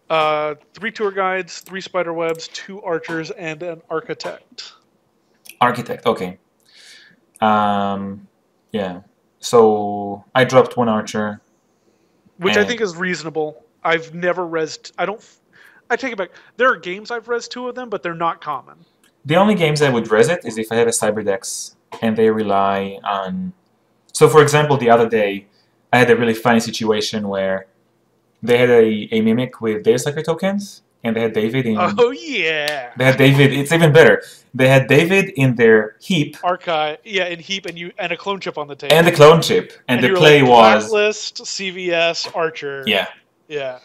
3 Tour Guides, 3 Spiderwebs, 2 Archers, and an Architect. Architect, okay. Yeah. So I dropped 1 Archer. Which I think is reasonable. I've never rezzed... I take it back. There are games I've rezzed 2 of them, but they're not common. The only games I would res it is if I have a Cyberdex and they rely on... So for example, the other day, I had a really funny situation where they had a Mimic with Data Cycle tokens, and they had David in... Oh, yeah! They had David... It's even better. They had David in their heap. Archive. Yeah, in heap, and a clone chip on the table. And the clone chip. And the play was... Blacklist, CVS, Archer. Yeah. Yeah.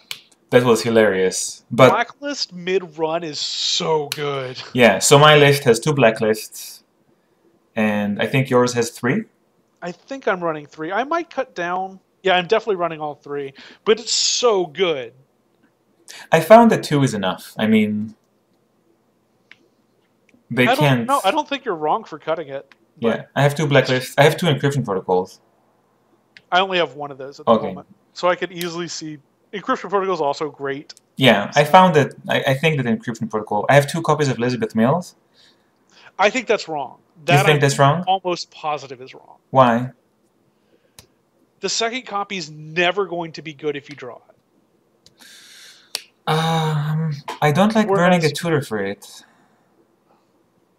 That was hilarious. But Blacklist mid-run is so good. Yeah, so my list has 2 Blacklists, and I think yours has 3? I think I'm running 3. I might cut down. Yeah, I'm definitely running all 3, but it's so good. I found that 2 is enough. I mean, I don't think you're wrong for cutting it. Yeah, I have 2 Blacklists. I have 2 encryption protocols. I only have 1 of those at the moment, so I could easily see... Encryption protocol is also great. Yeah, I found that... I think that encryption protocol... I have 2 copies of Elizabeth Mills. I think that's wrong. You think that's wrong? Almost positive is wrong. Why? The second copy is never going to be good if you draw it. I don't like burning a tutor for it.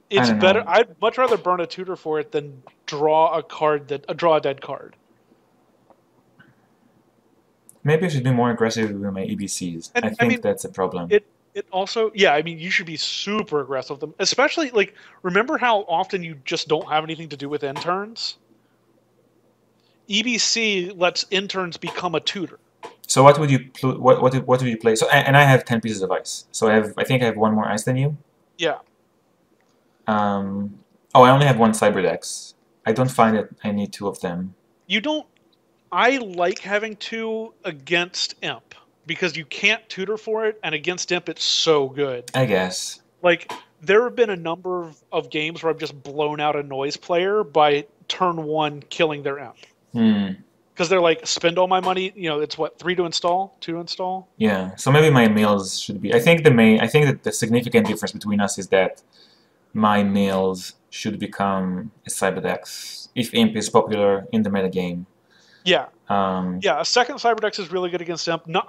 It's better. I'd much rather burn a tutor for it than draw a dead card. Maybe I should be more aggressive with my EBCs. I think that's a problem. It also, yeah, I mean, you should be super aggressive with them. Especially, like, remember how often you just don't have anything to do with interns? EBC lets interns become a tutor. So what would you play? So and I have 10 pieces of ice. So I think I have 1 more ice than you. Yeah. Oh, I only have 1 Cyberdex. I don't find that I need 2 of them. You don't. I like having 2 against Imp because you can't tutor for it, and against Imp it's so good. I guess. Like, there have been a number of games where I've just blown out a noise player by turn 1 killing their Imp. Because they're like, spend all my money, you know, it's what, 3 to install, 2 to install? Yeah, so maybe my mills should be... I think that the significant difference between us is that my mills should become a Cyberdex if Imp is popular in the metagame. Yeah. Yeah, a second Cyberdex is really good against Imp. No,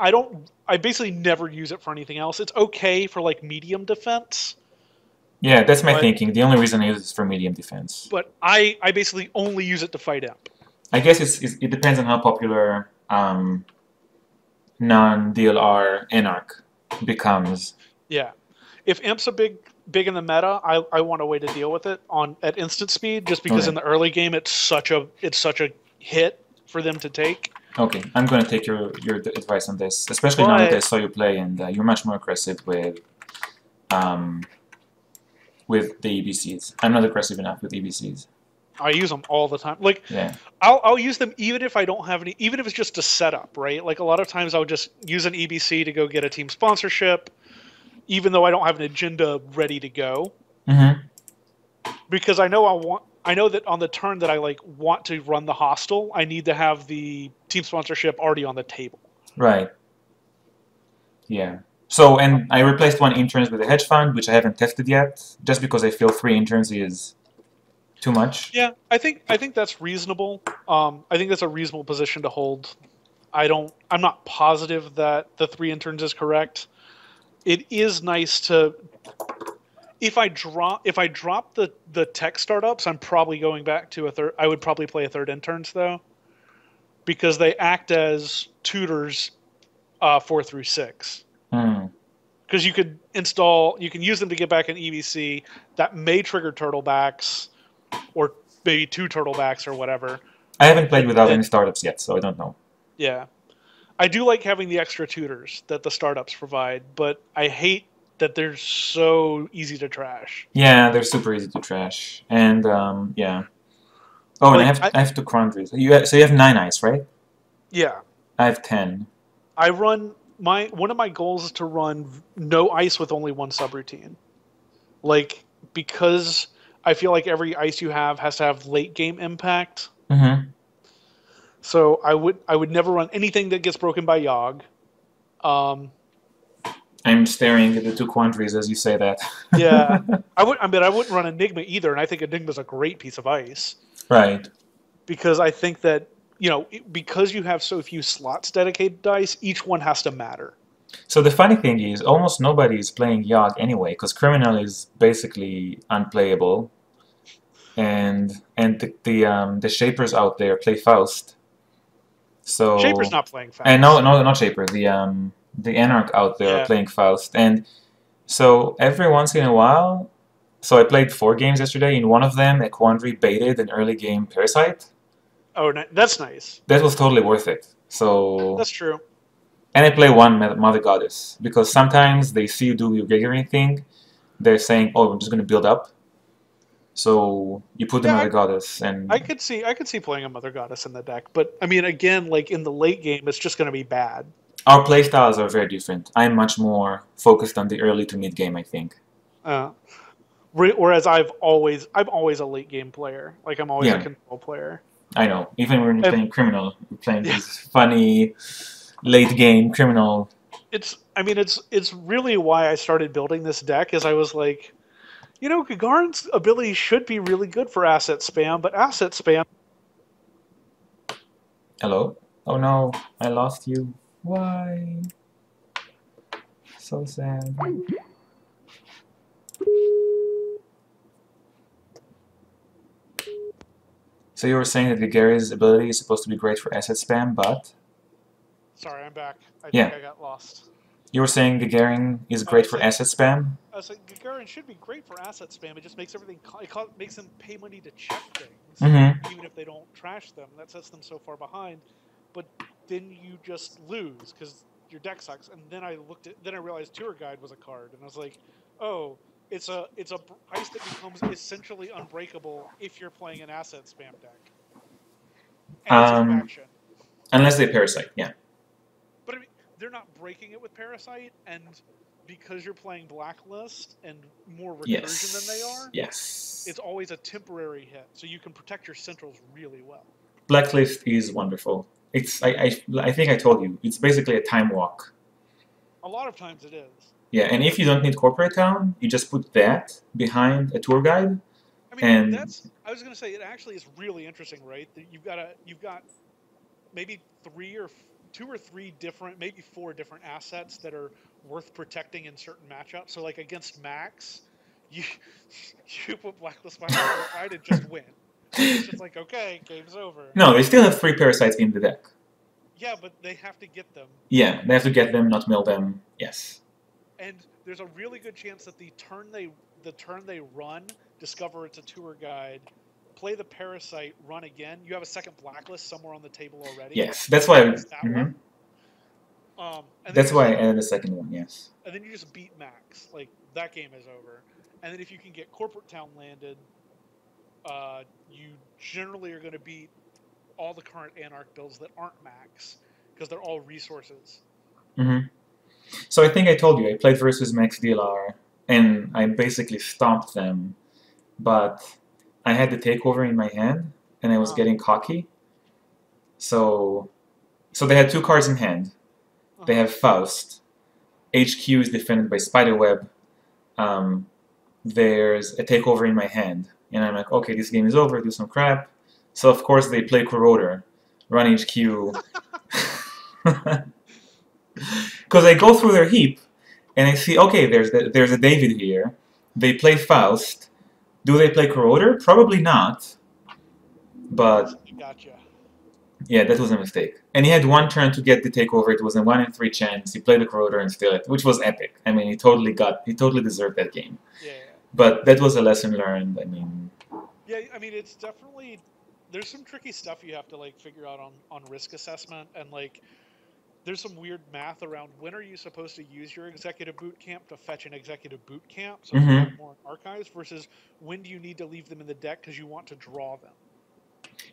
I basically never use it for anything else. It's okay for, like, medium defense. Yeah, that's my thinking. The only reason I use it is for medium defense. But I basically only use it to fight Imp. I guess it depends on how popular non-DLR Anarch becomes. Yeah. If Imp's a big in the meta, I want a way to deal with it at instant speed, just because in the early game it's such a hit for them to take. Okay, I'm going to take your advice on this, especially now that I saw you play, and you're much more aggressive with the EBCs. I'm not aggressive enough with EBCs. I use them all the time. Like, Yeah. I'll use them even if I don't have any, even if it's just a setup, right? Like a lot of times I'll just use an EBC to go get a team sponsorship, even though I don't have an agenda ready to go, because I know that on the turn that I like want to run the hostile, I need to have the team sponsorship already on the table. Right. Yeah. So, and I replaced one interns with a hedge fund, which I haven't tested yet, just because I feel 3 interns is too much. Yeah, I think that's reasonable. I think that's a reasonable position to hold. I'm not positive that the 3 interns is correct. It is nice to, if I drop the tech startups, I'm probably going back to a third. I would probably play a third interns though, because they act as tutors 4 through 6. Because you can use them to get back an EVC that may trigger turtlebacks, or maybe 2 turtlebacks or whatever. I haven't played without any startups yet, so I don't know. Yeah. I do like having the extra tutors that the startups provide, but I hate that they're so easy to trash. Yeah, they're super easy to trash. And, yeah. Oh, Like, and I have 2 quandaries. So you have 9 ice, right? Yeah. I have 10. I run one of my goals is to run no ice with only 1 subroutine. Like, because I feel like every ice you have has to have late game impact. So I would never run anything that gets broken by Yogg. I'm staring at the 2 quandaries as you say that. Yeah. I wouldn't run Enigma either, and I think Enigma's a great piece of ice. Right. Because I think that, because you have so few slots dedicated to ice, each one has to matter. So the funny thing is, almost nobody is playing Yogg anyway, because Criminal is basically unplayable, and the Shapers out there play Faust. So Shaper's not playing Faust. And no, not Shaper. The Anarch out there are playing Faust, and so every once in a while. So I played 4 games yesterday. In one of them, a Quandary baited an early game Parasite. Oh, that's nice. That was totally worth it. So that's true. And I play 1 Mother Goddess, because sometimes they see you do your Gagarin thing, they're saying, oh, I'm just going to build up. So you put the Mother Goddess, and I could see playing a Mother Goddess in the deck, but I mean, again, like in the late game, it's just going to be bad. Our playstyles are very different. I'm much more focused on the early to mid game, I think. Whereas I'm always a late game player. Like I'm always a control player. I know. Even when you're playing Criminal, you're playing these funny late game Criminal. It's really why I started building this deck. Is I was like, Gagarin's ability should be really good for asset spam, but asset spam. Hello? Oh no, I lost you. Why? So sad. So you were saying that Gagarin's ability is supposed to be great for asset spam, but... Sorry, I'm back. I think I got lost. You were saying Gagarin is great for asset spam? I was like, Gagarin should be great for asset spam. It just makes everything... It makes them pay money to check things, even if they don't trash them. That sets them so far behind. But then you just lose, because your deck sucks. And then I realized Tour Guide was a card, and I was like, oh... It's a ice that becomes essentially unbreakable if you're playing an asset spam deck. And it's action. Unless they Parasite, yeah. But I mean, they're not breaking it with Parasite, and because you're playing Blacklist and more recursion than they are, it's always a temporary hit, so you can protect your centrals really well. Blacklist is wonderful. It's I think I told you, it's basically a time walk. A lot of times it is. Yeah, and if you don't need Corporate Town, you just put that behind a tour guide. I mean, I was going to say, it actually is really interesting, right? You've got maybe 2 or 3 different, maybe 4 different assets that are worth protecting in certain matchups. So, like against Max, you put Blacklist by the side and just win. It's just like, okay, game's over. No, they still have 3 Parasites in the deck. Yeah, but they have to get them. Yeah, they have to get them, not mill them. Yes. And there's a really good chance that the turn they run, discover it's a tour guide, play the Parasite, run again. You have a second Blacklist somewhere on the table already. Yes, that's why. That's why I added a second one. Yes. And then you just beat Max. Like that game is over. And then if you can get Corporate Town landed, you generally are going to beat all the current Anarch builds that aren't max, because they're all resources. Mm-hmm. So I think I told you, I played versus Max DLR, and I basically stomped them, but I had the takeover in my hand, and I was getting cocky. So they had 2 cards in hand. They have Faust. HQ is defended by Spiderweb. There's a takeover in my hand. And I'm like, okay, this game is over, do some crap. So of course they play Corroder, run HQ. Because I go through their heap, and I see, okay, there's a David here. They play Faust. Do they play Corroder? Probably not. But Gotcha. Yeah, that was a mistake. And he had 1 turn to get the takeover. It was a 1 in 3 chance. He played the Corroder and steal it, which was epic. I mean, he totally deserved that game. Yeah. But that was a lesson learned. I mean. Yeah, I mean, it's definitely, there's some tricky stuff you have to like figure out on risk assessment, and like there's some weird math around when are you supposed to use your executive boot camp to fetch an executive boot camp, so you have more archives, versus when do you need to leave them in the deck because you want to draw them.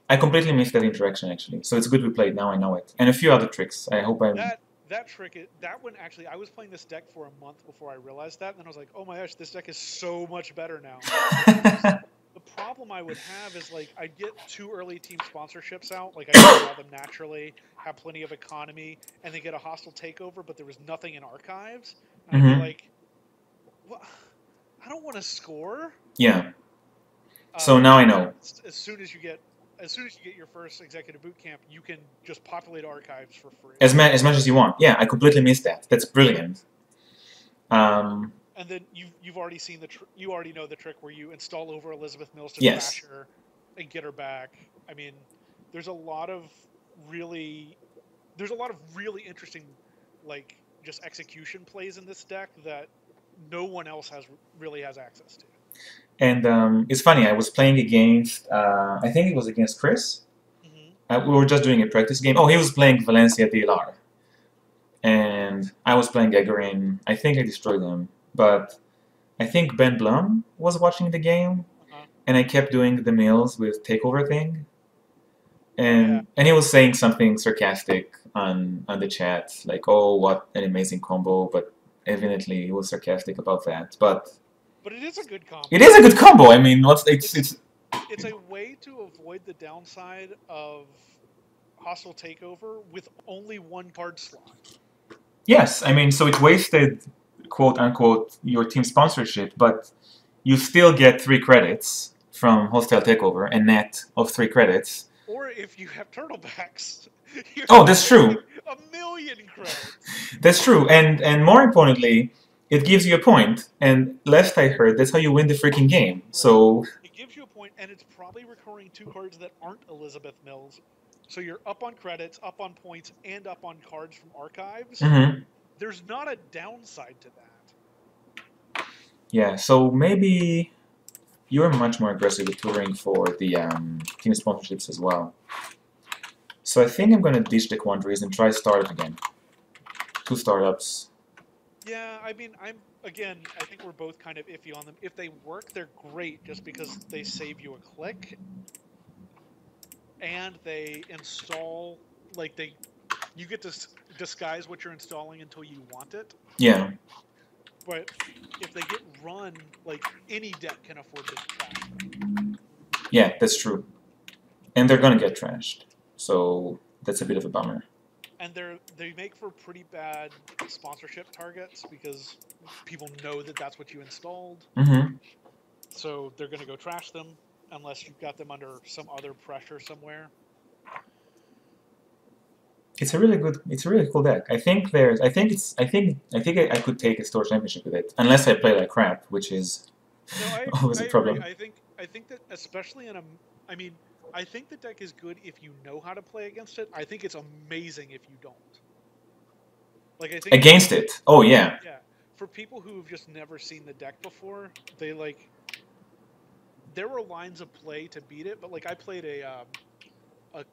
I completely missed that interaction, actually. So it's good we played. Now I know it. And a few other tricks. I hope I... That trick, that one actually, I was playing this deck for a month before I realized that, and then I was like, oh my gosh, this deck is so much better now. The problem I would have is, like, I'd get 2 early team sponsorships out, like, I draw them naturally, have plenty of economy, and then get a hostile takeover, but there was nothing in archives, and I'd be like, well, I don't want to score. Yeah. So now I know. As soon as you get your first executive boot camp, you can just populate archives for free. As much as you want. Yeah, I completely missed that. That's brilliant. And then you've already seen you already know the trick where you install over Elizabeth Mills to crash her and get her back. I mean, there's a lot of really interesting, like, just execution plays in this deck that no one else really has access to. And it's funny, I was playing against, I think it was against Chris. We were just doing a practice game. Oh, he was playing Valencia DLR. And I was playing Gagarin. I think I destroyed him. But I think Ben Blum was watching the game. And I kept doing the Mills with takeover thing. And he was saying something sarcastic on the chat. Like, oh, what an amazing combo. But evidently he was sarcastic about that. But it is a good combo. It is a good combo. I mean, it's a way to avoid the downside of hostile takeover with only 1 card slot. Yes, I mean, so it wasted, quote unquote, your team sponsorship, but you still get 3 credits from hostile takeover, a net of 3 credits. Or if you have turtlebacks. Oh, that's true. 1,000,000 credits. That's true, and more importantly, it gives you a point, and last I heard, that's how you win the freaking game. Right. So it gives you a point, and it's probably recurring 2 cards that aren't Elizabeth Mills. So you're up on credits, up on points, and up on cards from archives. There's not a downside to that. Yeah, so maybe you're much more aggressive with touring for the team sponsorships as well. So I think I'm going to ditch the Quandaries and try startup again. 2 startups. Yeah, I mean, I think we're both kind of iffy on them. If they work, they're great just because they save you a click. And they install, like, you get to disguise what you're installing until you want it. Yeah. But if they get run, like, any deck can afford to trash them. Yeah, that's true. And they're going to get trashed. So that's a bit of a bummer. And they make for pretty bad sponsorship targets because people know that that's what you installed. So they're going to go trash them unless you've got them under some other pressure somewhere. It's a really cool deck. I think I could take a Store Championship with it, unless I play like crap, which is always a problem. I think that especially I think the deck is good if you know how to play against it. I think it's amazing if you don't. Like, I think against it. Oh yeah. Yeah. For people who've just never seen the deck before, there were lines of play to beat it, but like I played a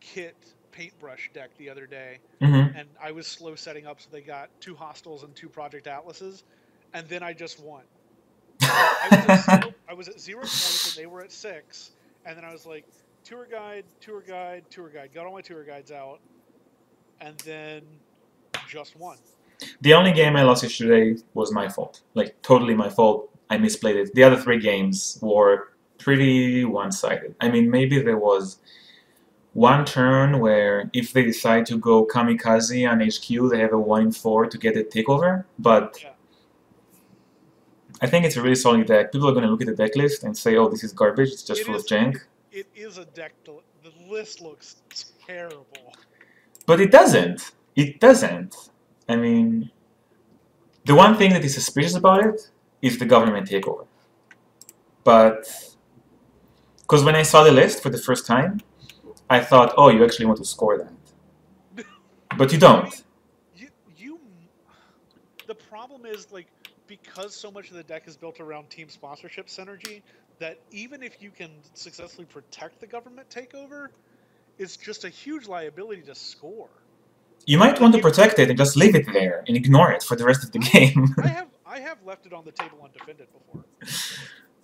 kit paintbrush deck the other day, and I was slow setting up, so they got 2 hostiles and 2 Project Atlases, and then I just won. I was at 0 points and they were at 6, and then I was like, tour guide, tour guide, tour guide. Got all my tour guides out, and then just one. The only game I lost yesterday was my fault. Like, totally my fault. I misplayed it. The other 3 games were pretty one-sided. I mean, maybe there was one turn where if they decide to go kamikaze on HQ, they have a 1 in 4 to get a takeover, but Yeah. I think it's a really solid deck. People are going to look at the deck list and say, oh, this is garbage, it's just full of jank. It is a deck. The list looks terrible. But it doesn't. It doesn't. I mean, the one thing that is suspicious about it is the government takeover. But, because when I saw the list for the first time, I thought, oh, you actually want to score that. But you don't. I mean, the problem is, like, because so much of the deck is built around team sponsorship synergy, that even if you can successfully protect the government takeover, it's just a huge liability to score. You might want to protect it and just leave it there and ignore it for the rest of the game. I have left it on the table undefended before.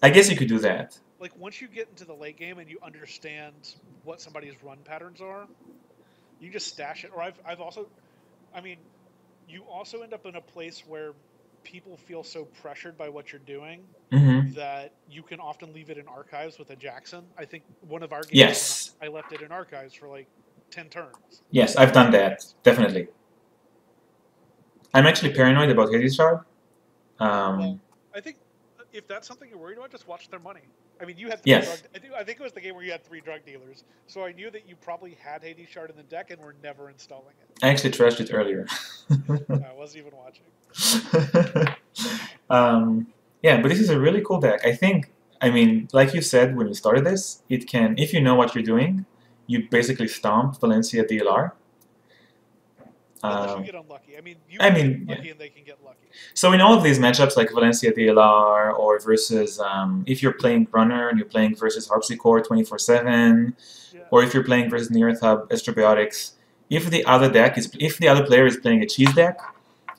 I guess you could do that. Like, once you get into the late game and you understand what somebody's run patterns are, you just stash it. Or I've also, I mean, you also end up in a place where people feel so pressured by what you're doing that you can often leave it in archives with a Jackson. I think one of our games, yes, I left it in archives for like 10 turns. Yes, I've done that, definitely. I'm actually paranoid about Hades Shard. Well, I think if that's something you're worried about, just watch their money. I mean, you had 3 yes. I think it was the game where you had 3 drug dealers, so I knew that you probably had Hades Shard in the deck and were never installing it. I actually trashed it earlier. I wasn't even watching. Yeah, but this is a really cool deck. I mean, like you said when we started this, it can, if you know what you're doing, you basically stomp Valencia DLR. Unless you get unlucky. I mean, you can get lucky and they can get lucky. So in all of these matchups like Valencia DLR or versus, if you're playing Runner and you're playing versus Harpsichord 24/7, or if you're playing versus Nearthub Astrobiotics, if the other player is playing a cheese deck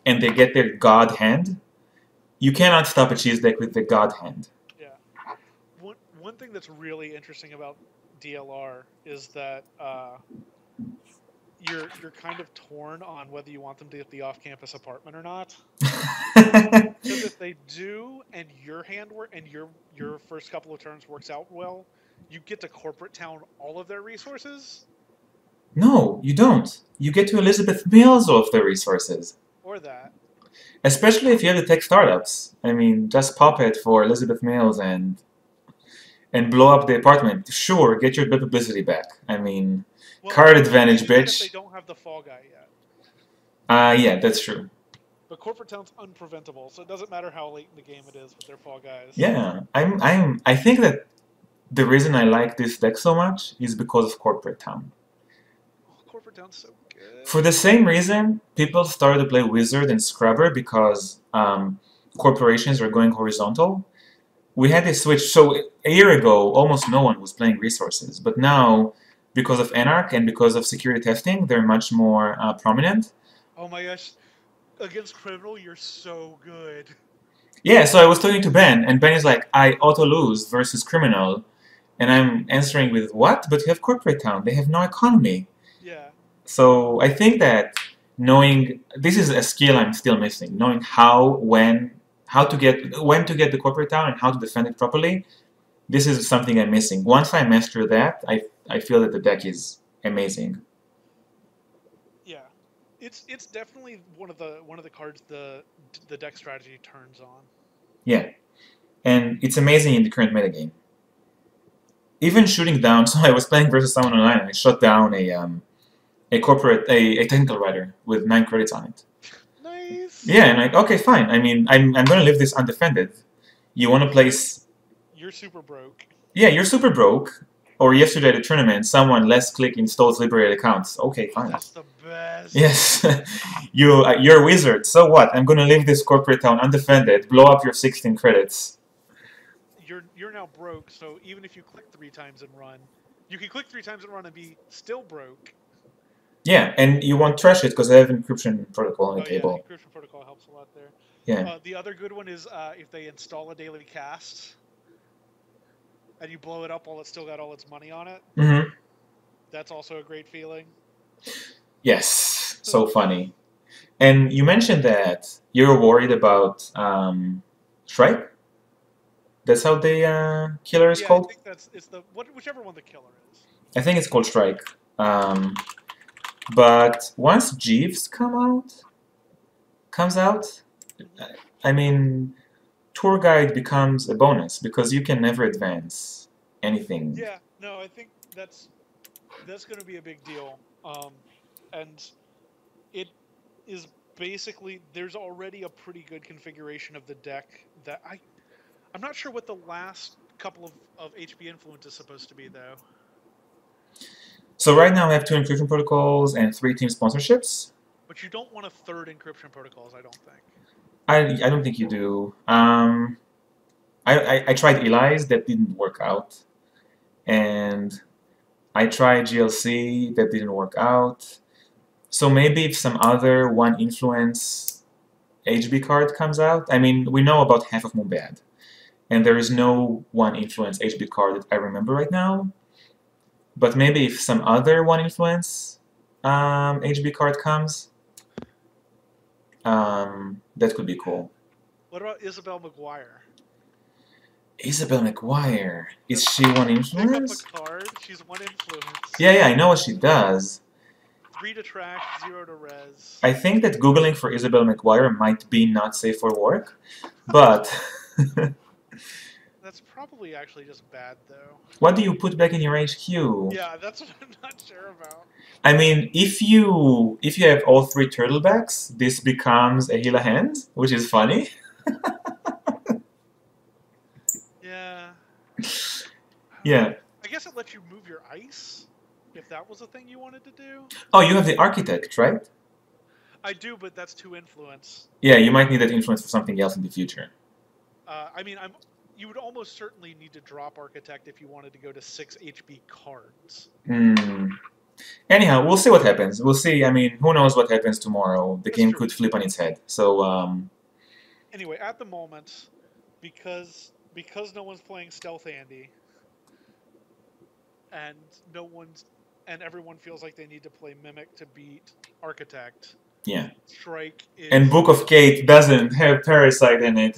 and they get their god hand, you cannot stop a cheese deck with the god hand. Yeah. One thing that's really interesting about DLR is that you're kind of torn on whether you want them to get the off-campus apartment or not. Because if they do, and your hand work and your first couple of turns works out well, you get to corporate town all of their resources. No, you don't. You get to Elizabeth Mills all of their resources. Or that. Especially if you have the tech startups. I mean, just pop it for Elizabeth Mills and blow up the apartment. Sure, get your publicity back. I mean, card advantage, bitch. They don't have the fall guy yet. Yeah, that's true. But corporate town's unpreventable, so it doesn't matter how late in the game it is with their fall guys. Yeah, I think that the reason I like this deck so much is because of corporate town. Oh, corporate town's so good. For the same reason, people started to play Wizard and Scrubber because corporations are going horizontal. We had this switch. So a year ago, almost no one was playing resources, but now, because of Anarch and because of security testing, they're much more prominent. Oh my gosh. Against Criminal, you're so good. Yeah, so I was talking to Ben, and Ben is like, I auto-lose versus Criminal. And I'm answering with, what? But you have Corporate Town. They have no economy. Yeah. So I think that knowing, this is a skill I'm still missing, knowing when to get the Corporate Town and how to defend it properly, this is something I'm missing. Once I master that, I feel that the deck is amazing. Yeah. It's definitely one of the cards the deck strategy turns on. Yeah, and it's amazing in the current metagame. Even shooting down. So I was playing versus someone online, and I shot down a technical writer with 9 credits on it. Nice. Yeah, and like, okay, fine. I mean, I'm gonna leave this undefended. You want to place? You're super broke. Yeah, you're super broke. Or yesterday at the tournament, someone less click installs liberated accounts. Okay, fine. That's the best. Yes, you're a wizard. So what? I'm gonna leave this corporate town undefended. Blow up your 16 credits. You're now broke. So even if you click 3 times and run, you can click 3 times and run and be still broke. Yeah, and you won't trash it because I have encryption protocol on the table. Yeah, encryption protocol helps a lot there. Yeah. The other good one is if they install a daily cast. and you blow it up while it's still got all its money on it. Mm-hmm. That's also a great feeling. Yes, so funny. And you mentioned that you're worried about Strike? That's how the killer is Yeah, I called? think it's whichever one the killer is. I think it's called Strike. Um, but once Jeeves comes out, I mean, tour guide becomes a bonus because you can never advance anything. Yeah, no, I think that's going to be a big deal. And it is basically there's already a pretty good configuration of the deck that I'm not sure what the last couple of HB influence is supposed to be though. So right now I have 2 encryption protocols and 3 team sponsorships. But you don't want a third encryption protocols, I don't think. I don't think you do. I tried Eli's, that didn't work out. And I tried GLC, that didn't work out. So maybe if some other one influence HB card comes out, I mean, we know about half of Mumbad. And there is no one influence HB card that I remember right now. But maybe if some other one influence HB card comes, that could be cool. What about Isabel McGuire? Isabel McGuire. Is she one influence? Pick up a card. She's one influence. Yeah, I know what she does. 3 to trash, 0 to res. I think that Googling for Isabel McGuire might be not safe for work, but... That's probably actually just bad, though. What do you put back in your HQ? Yeah, that's what I'm not sure about. I mean, if you have all 3 turtlebacks, this becomes a Hila hand, which is funny. Yeah. Yeah. I guess it lets you move your ice, if that was a thing you wanted to do. Oh, you have the architect, right? I do, but that's 2 influence. Yeah, you might need that influence for something else in the future. I mean, you would almost certainly need to drop architect if you wanted to go to 6 HB cards. Anyhow, we'll see what happens. We'll see. I mean, who knows what happens tomorrow? The game could flip on its head. So, anyway, at the moment, because no one's playing Stealth Andy, and everyone feels like they need to play Mimic to beat Architect. Yeah. Strike is... And Book of Kate doesn't have Parasite in it.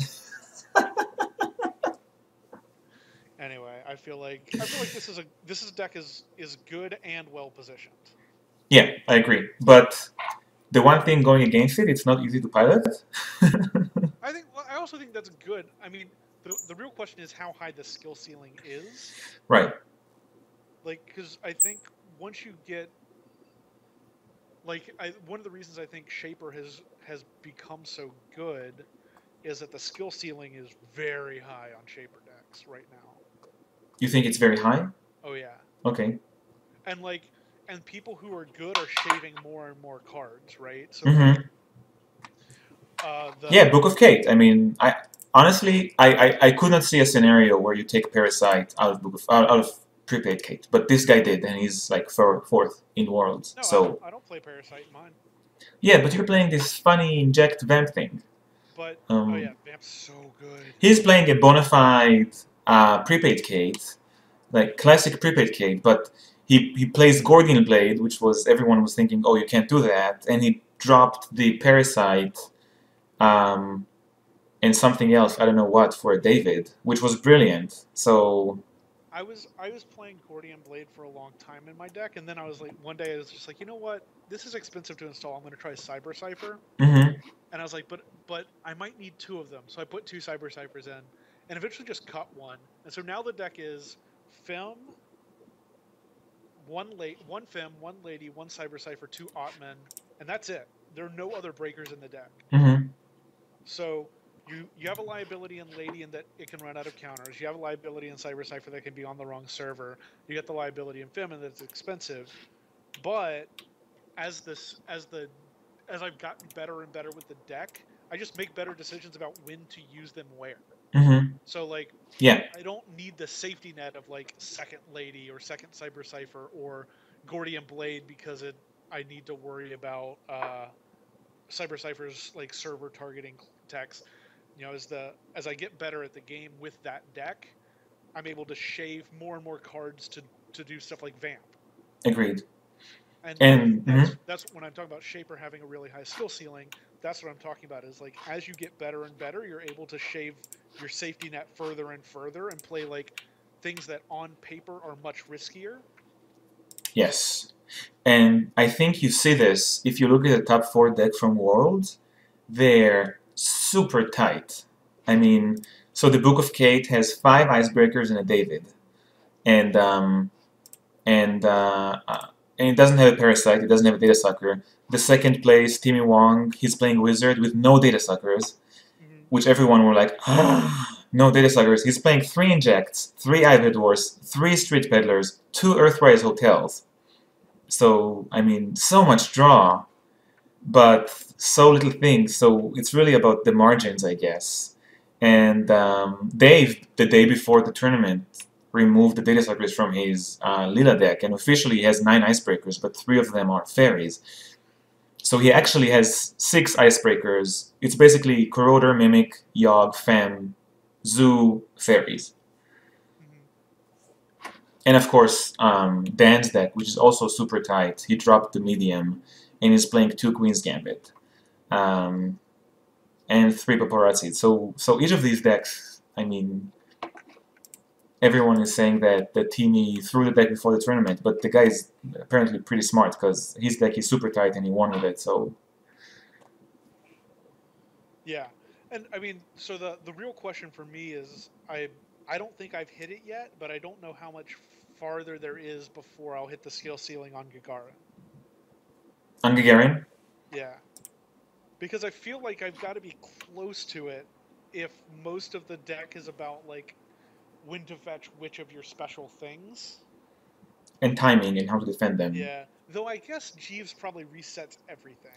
Anyway, I feel like this deck is good and well positioned. Yeah, I agree. But the one thing going against it, it's not easy to pilot. I also think that's good. I mean, the real question is how high the skill ceiling is. Right. Like, because I think once you get, like, one of the reasons I think Shaper has become so good is that the skill ceiling is very high on Shaper decks right now. You think it's very high? Oh yeah. Okay. And people who are good are shaving more and more cards, right? So yeah, Book of Kate. I mean, honestly I could not see a scenario where you take Parasite out of prepaid Kate, but this guy did, and he's like fourth in Worlds. No, so I don't play Parasite in mine. Yeah, but you're playing this funny inject vamp thing. But oh yeah, vamp's so good. He's playing a bona fide prepaid Kate, like classic prepaid Kate, but he plays Gordian Blade, which was everyone was thinking, oh, you can't do that, and he dropped the Parasite and something else, I don't know what, for David, which was brilliant. So I was playing Gordian Blade for a long time in my deck, and then I was like, one day I was just like, you know what, this is expensive to install. I'm going to try Cyber Cipher. And I was like, but I might need 2 of them, so I put 2 Cyber Ciphers in, and eventually just cut one. And so now the deck is Fem, 1 Fem, 1 Lady, 1 Cyber Cipher, 2 Ottman, and that's it. There are no other breakers in the deck. So you have a liability in Lady in that it can run out of counters. You have a liability in Cyber Cipher that can be on the wrong server. You get the liability in Fem and that's expensive. But as I've gotten better and better with the deck, I just make better decisions about when to use them where. So like, yeah, I don't need the safety net of like 2nd Lady or 2nd Cyber Cipher or Gordian Blade because I need to worry about Cyber Cipher's like server targeting text. You know, as I get better at the game with that deck, I'm able to shave more and more cards to do stuff like Vamp. Agreed. And And that's when I'm talking about Shaper having a really high skill ceiling. That's what I'm talking about. Is like as you get better and better, you're able to shave your safety net further and further and play like things that on paper are much riskier. yes. And I think you see this if you look at the top 4 deck from Worlds, they're super tight. I mean, so the Book of Kate has 5 Icebreakers and a David. And and uh, uh, and it doesn't have a Parasite, it doesn't have a Data Sucker. The second place, Timmy Wong, he's playing Wizard with no Data Suckers, Mm-hmm. which everyone were like, ah, no Data Suckers. He's playing 3 Injects, 3 Ivory Dwarfs, 3 Street Peddlers, 2 Earthrise Hotels. So, I mean, so much draw, but so little things. So it's really about the margins, I guess. And Dave, the day before the tournament, removed the Data Suckers from his Lila deck, and officially he has 9 Icebreakers, but 3 of them are fairies. So he actually has 6 Icebreakers. It's basically Corroder, Mimic, Yogg, Fem, Zoo, fairies. Mm-hmm. And of course, Dan's deck, which is also super tight, he dropped the medium and is playing 2 Queen's Gambit and 3 Paparazzi. So each of these decks, I mean, everyone is saying that Timmy threw the deck before the tournament, but the guy is apparently pretty smart because his deck is super tight and he won with it. So Yeah, and I mean, so the real question for me is I don't think I've hit it yet, but I don't know how much farther there is before I'll hit the skill ceiling on Gagarin. on Gagarin, Yeah, because I feel like I've got to be close to it if most of the deck is about like when to fetch which of your special things. and timing and how to defend them. Yeah, though I guess Jeeves probably resets everything.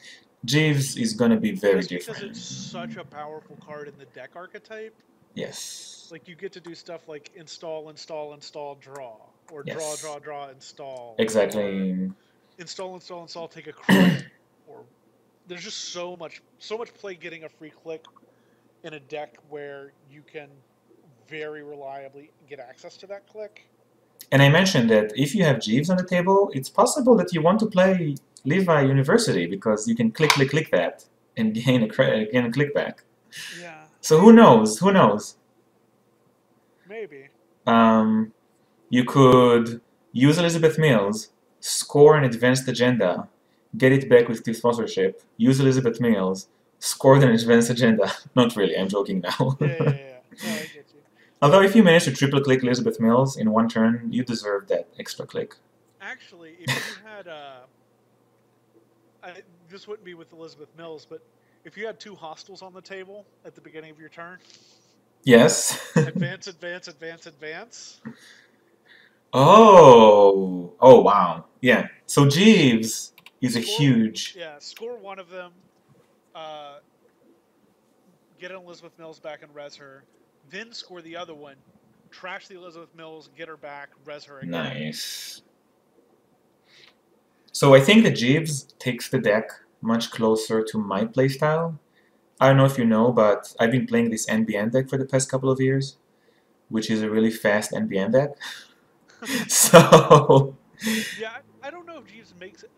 Jeeves is gonna be very Just because different. it's such a powerful card in the deck archetype. Yes. Like you get to do stuff like install, install, install, draw, or draw, Yes. draw, draw, install, or Exactly. install, install, install, take a credit, or there's just so much play getting a free click in a deck where you can very reliably get access to that click. And I mentioned that if you have Jeeves on the table, it's possible that you want to play Levi University because you can click, click, click that and gain a credit, gain a click back. Yeah, So who knows? Who knows? maybe. Um, you could use Elizabeth Mills, score an advanced agenda, get it back with Steve sponsorship, use Elizabeth Mills, score an advanced agenda. Not really, I'm joking now. Yeah, yeah, yeah. No, I get you. Although if you manage to triple click Elizabeth Mills in one turn, you deserve that extra click. Actually, if you had this wouldn't be with Elizabeth Mills, but if you had 2 hostiles on the table at the beginning of your turn, Yes. advance, advance, advance, advance. Oh. Oh, wow. Yeah. So Jeeves is a Score, huge... yeah, score one of them, uh, get an Elizabeth Mills back and res her, then score the other one, trash the Elizabeth Mills, get her back, res her again. Nice. So I think that Jeeves takes the deck much closer to my playstyle. I don't know if you know, but I've been playing this NBN deck for the past couple of years, which is a really fast NBN deck. So... Yeah, I don't know if Jeeves makes it.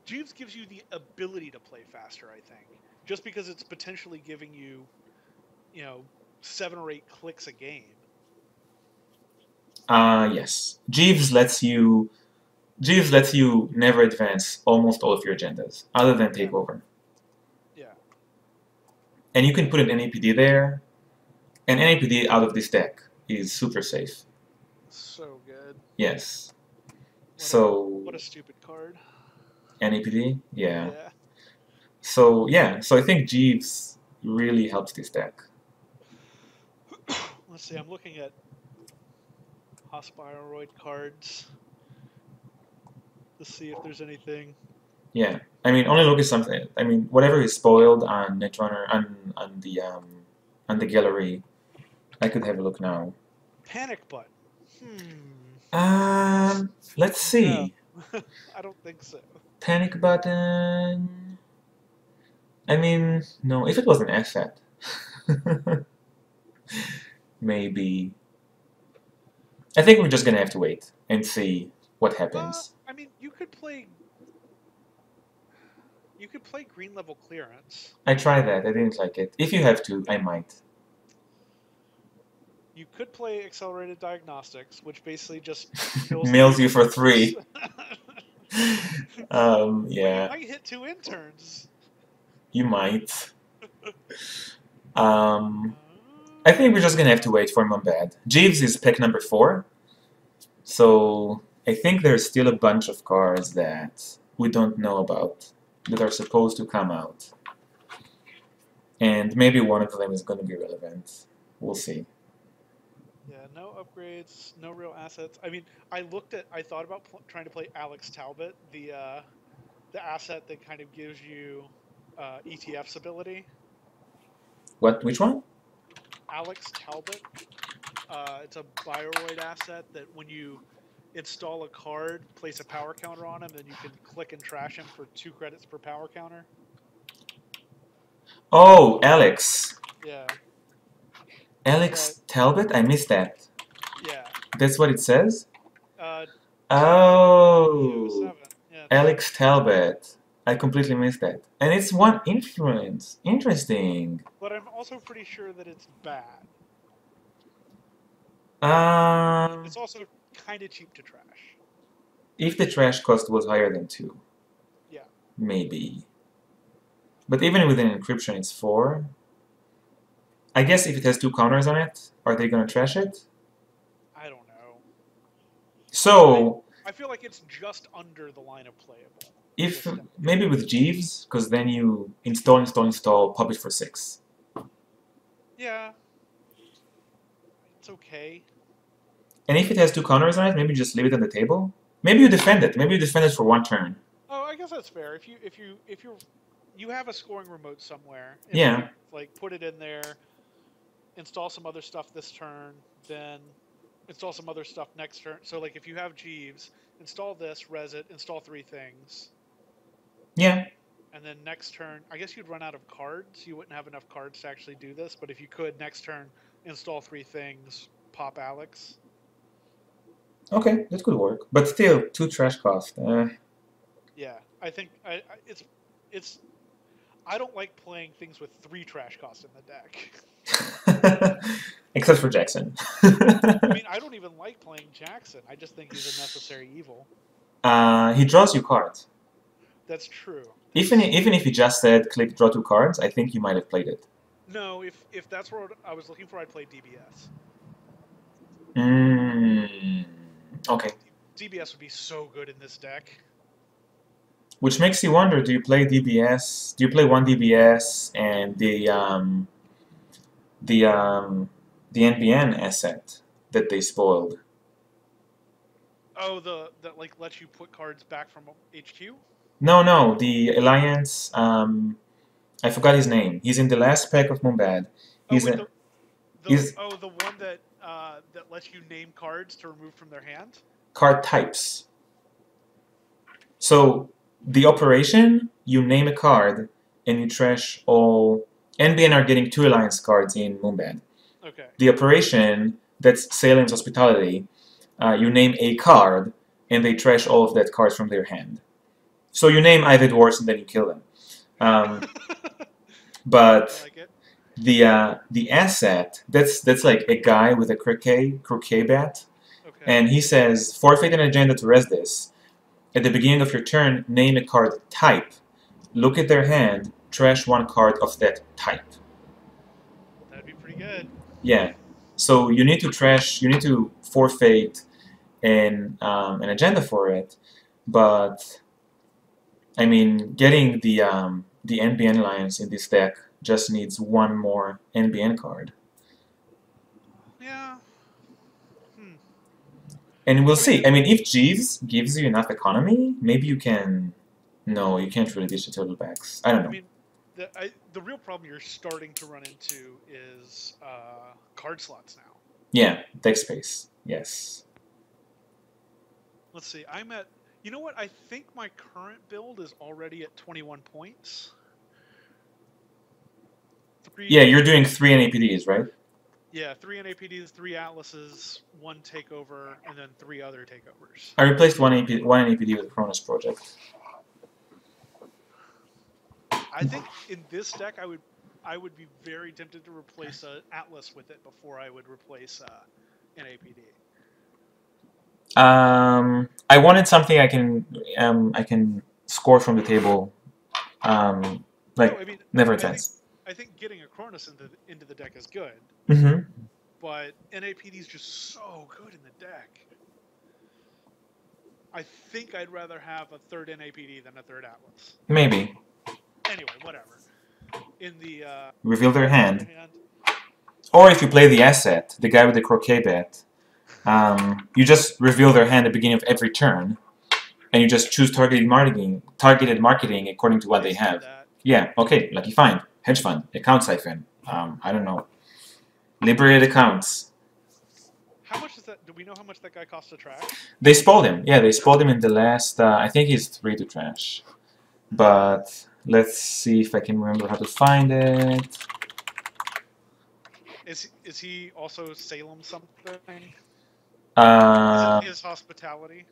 Jeeves gives you the ability to play faster, I think. Just because it's potentially giving you, 7 or 8 clicks a game. Yes. Jeeves lets you never advance almost all of your agendas, other than Yeah. takeover. Yeah. And you can put an NAPD there, and NAPD out of this deck is super safe. So good. Yes. What a stupid card. NAPD? Yeah. Yeah. So I think Jeeves really helps this deck. Let's see, I'm looking at Hospiroid cards to see if there's anything. Yeah. I mean, only look at something. I mean, whatever is spoiled on Netrunner, on the gallery, I could have a look now. Panic button. Let's see. No. I don't think so. Panic button. I mean, no, if it was an asset. Maybe. I think we're just gonna have to wait and see what happens. I mean, you could play. You could play green level clearance. I tried that. I didn't like it. If you have to, I might. You could play accelerated diagnostics, which basically just kills Mills you for interns. 3. Well, you Yeah, might hit 2 interns. you might. I think we're just gonna have to wait for Mumbad. Jeeves is pick number 4, so I think there's still a bunch of cards that we don't know about that are supposed to come out. And maybe one of them is gonna be relevant. We'll see. Yeah, no upgrades, no real assets. I mean, I thought about trying to play Alex Talbot, the asset that kind of gives you ETF's ability. What? Which one? Alex Talbot. It's a Bioroid asset that when you install a card, place a power counter on him, then you can click and trash him for 2 credits per power counter. Oh, Alex. Yeah. Alex Talbot? I missed that. Yeah. That's what it says? Oh. Yeah, Alex Talbot. I completely missed that. And it's 1 influence. Interesting. But I'm also pretty sure that it's bad. It's also kind of cheap to trash. If the trash cost was higher than 2. Yeah. Maybe. But even with an encryption, it's 4. I guess if it has 2 counters on it, are they gonna trash it? I don't know. So I feel like it's just under the line of playable. if maybe with Jeeves, because then you install, pop it for 6. Yeah. It's okay. And if it has 2 counters on it, maybe just leave it on the table. Maybe you defend it. Maybe you defend it for 1 turn. Oh, I guess that's fair. If you have a scoring remote somewhere, and Yeah. you, like put it in there, install some other stuff this turn, then install some other stuff next turn. So like if you have Jeeves, install this, res it, install 3 things. Yeah. And then next turn, I guess you'd run out of cards. You wouldn't have enough cards to actually do this, but if you could, next turn, install 3 things, pop Alex. Okay, that could work. But still, 2 trash cost. Yeah, I think it's. I don't like playing things with 3 trash costs in the deck. Except for Jackson. I mean, I don't even like playing Jackson. I just think he's a necessary evil. He draws you cards. That's true. Even if he just said click draw 2 cards, I think you might have played it. No, if that's what I was looking for, I'd play DBS. Okay. DBS would be so good in this deck. Which makes you wonder, do you play DBS? Do you play 1 DBS and the NBN asset that they spoiled? Oh, that like lets you put cards back from HQ? No, the Alliance. I forgot his name. He's in the last pack of Mumbad. The one that that lets you name cards to remove from their hand? Card types. So the operation, you name a card and you trash all. NBN are getting 2 Alliance cards in Mumbad. Okay. The operation, that's Salem's Hospitality, you name a card and they trash all of that cards from their hand. So you name Ivid Wars and then you kill them. But like the asset, that's like a guy with a croquet bat, okay. And he says, forfeit an agenda to res this. At the beginning of your turn, name a card type. Look at their hand, trash 1 card of that type. That'd be pretty good. Yeah. So you need to forfeit an agenda for it, but I mean, getting the NBN Alliance in this deck just needs 1 more NBN card. Yeah. And we'll see. I mean, if Jeeves gives you enough economy, maybe you can... No, you can't really ditch the turtlebacks. I don't know. I mean, the real problem you're starting to run into is card slots now. Yeah, deck space. Yes. Let's see. I'm at... You know what? I think my current build is already at 21 points. Yeah, you're doing 3 NAPDs, right? Yeah, 3 NAPDs, 3 Atlases, 1 takeover, and then 3 other takeovers. I replaced one NAPD with a Cronus project. I think in this deck, I would be very tempted to replace Atlas with it before I would replace NAPD. I wanted something I can score from the table. Like no, I mean, never attacks. I think getting a Cronus into the deck is good. Mm-hmm. But NAPD is just so good in the deck. I think I'd rather have a 3rd NAPD than a 3rd Atlas. Maybe. Anyway, whatever. In the reveal their hand. Or if you play the asset, the guy with the croquet bet, you just reveal their hand at the beginning of every turn, and you just choose targeted marketing according to what they have. Yeah, okay, lucky find, hedge fund, account siphon, I don't know, liberated accounts. How much is that? Do we know how much that guy costs to trash? They spoiled him. Yeah, they spoiled him in the last. I think he's 3 to trash, but let's see if I can remember how to find it. Is he also Salem something? Is it his hospitality?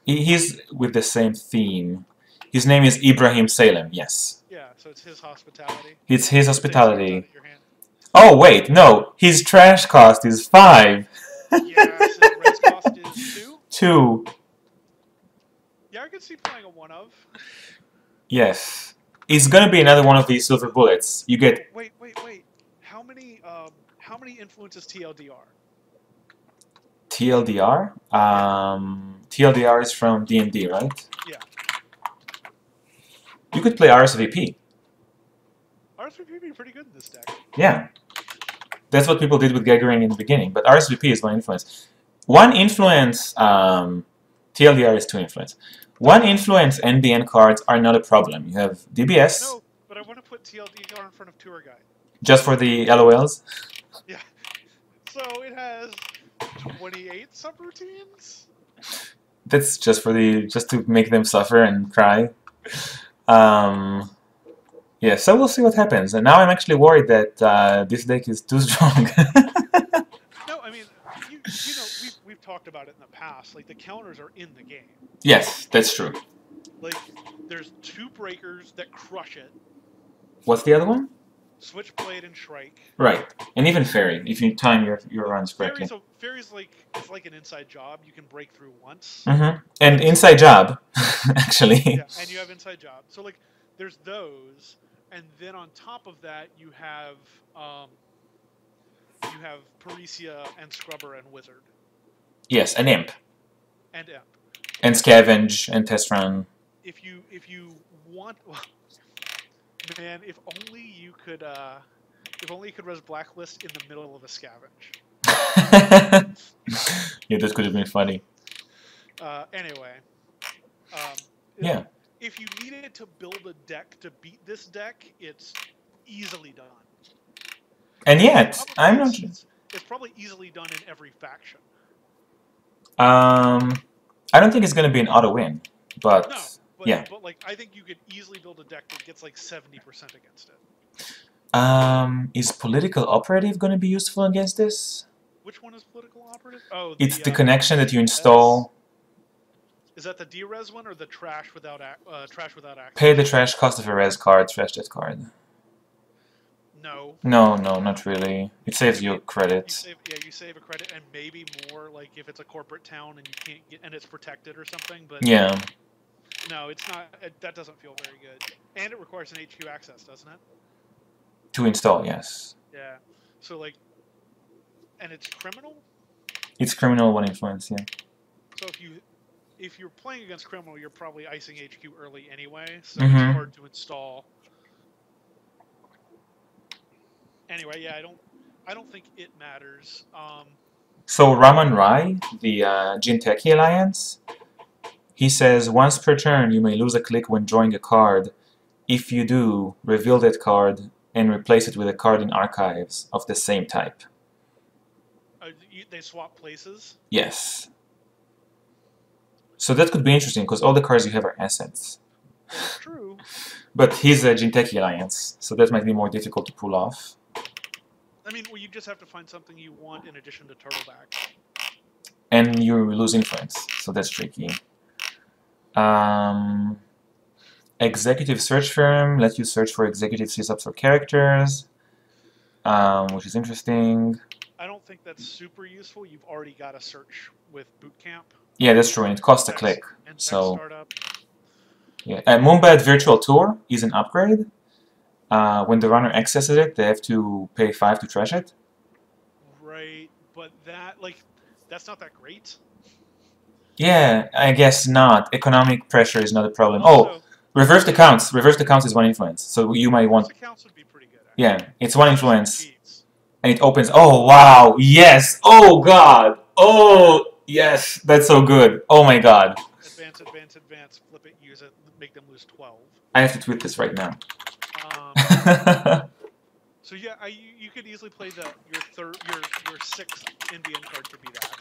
He's with the same theme. His name is Ibrahim Salem, yes. Yeah, so it's his hospitality. It's his hospitality. Oh, wait, no. His trash cost is 5. Yeah, so the red's cost is 2? 2. Yeah, I could see playing a 1 of. Yes. It's gonna be another one of these silver bullets. You get... Wait. How many influences TLDR? TLDR? TLDR is from D&D, right? Yeah. You could play RSVP. RSVP would be pretty good in this deck. Yeah. That's what people did with Gagarin in the beginning, but RSVP is 1 influence. 1 influence, TLDR is 2 influence. 1 influence NBN cards are not a problem. You have DBS. No, but I want to put TLDR in front of Tour Guide. Just for the LOLs? Yeah. So it has 28 subroutines? That's just for just to make them suffer and cry. Yeah, so we'll see what happens. And now I'm actually worried that this deck is too strong. No, I mean, you know, we've talked about it in the past. Like, the counters are in the game. Yes, that's true. Like, there's 2 breakers that crush it. What's the other one? Switchblade and Shrike. Right, and even Fairy, if you time your runs correctly. Fairy's it's like an inside job. You can break through once. Mm-hmm. And inside job, actually. Yeah, and you have inside job. So, like, there's those, and then on top of that, you have Parisia and Scrubber and Wizard. Yes, and Imp. And Imp. And Scavenge and Test Run. If you want, well, man, if only you could res Blacklist in the middle of a Scavenge. Yeah, this could have been funny. Anyway. Yeah. If you needed to build a deck to beat this deck, it's easily done. And yet, I'm not sure. It's probably easily done in every faction. I don't think it's going to be an auto win, but no, yeah. But like, I think you could easily build a deck that gets like 70% against it. Is Political Operative going to be useful against this? Which one is Political Operative? Oh, it's the connection that you install. Is that the D-Res one or the trash without access? Pay the trash cost of a res card, trash that card. No. No, not really. It saves you credit. You save a credit and maybe more, like if it's a corporate town and you can't get and it's protected or something. But yeah. No, it's not. That doesn't feel very good. And it requires an HQ access, doesn't it? To install, yes. Yeah. So like, and it's criminal. It's criminal 1 influence, yeah. So if you're playing against criminal, you're probably icing HQ early anyway, so it's hard to install. Anyway, yeah, I don't think it matters. So Raman Rai, the Jinteki Alliance, he says once per turn you may lose a click when drawing a card. If you do, reveal that card and replace it with a card in archives of the same type. They swap places? Yes. So that could be interesting, because all the cards you have are assets. That's true. But he's a Jinteki Alliance, so that might be more difficult to pull off. I mean, well, you just have to find something you want in addition to Turtleback. And you lose influence, so that's tricky. Executive search firm let you search for executive sysubs or characters, which is interesting. I don't think that's super useful. You've already got a search with Boot Camp. Yeah, that's true, and it costs a click. And so startup. yeah, Moonbat Virtual Tour is an upgrade. When the runner accesses it, they have to pay 5 to trash it. Right, but that's not that great. Yeah, I guess not. Economic pressure is not a problem. Also, reverse the counts. Reverse the counts is 1 influence, so you might want. Accounts would be pretty good. Actually. Yeah, it's 1 influence, and it opens. Oh wow! Yes! Oh god! Oh yes! That's so good! Oh my god! Advance, advance, advance. Flip it, use it, make them lose 12. I have to tweet this right now. So yeah, you could easily play your 6th Indian card to be that.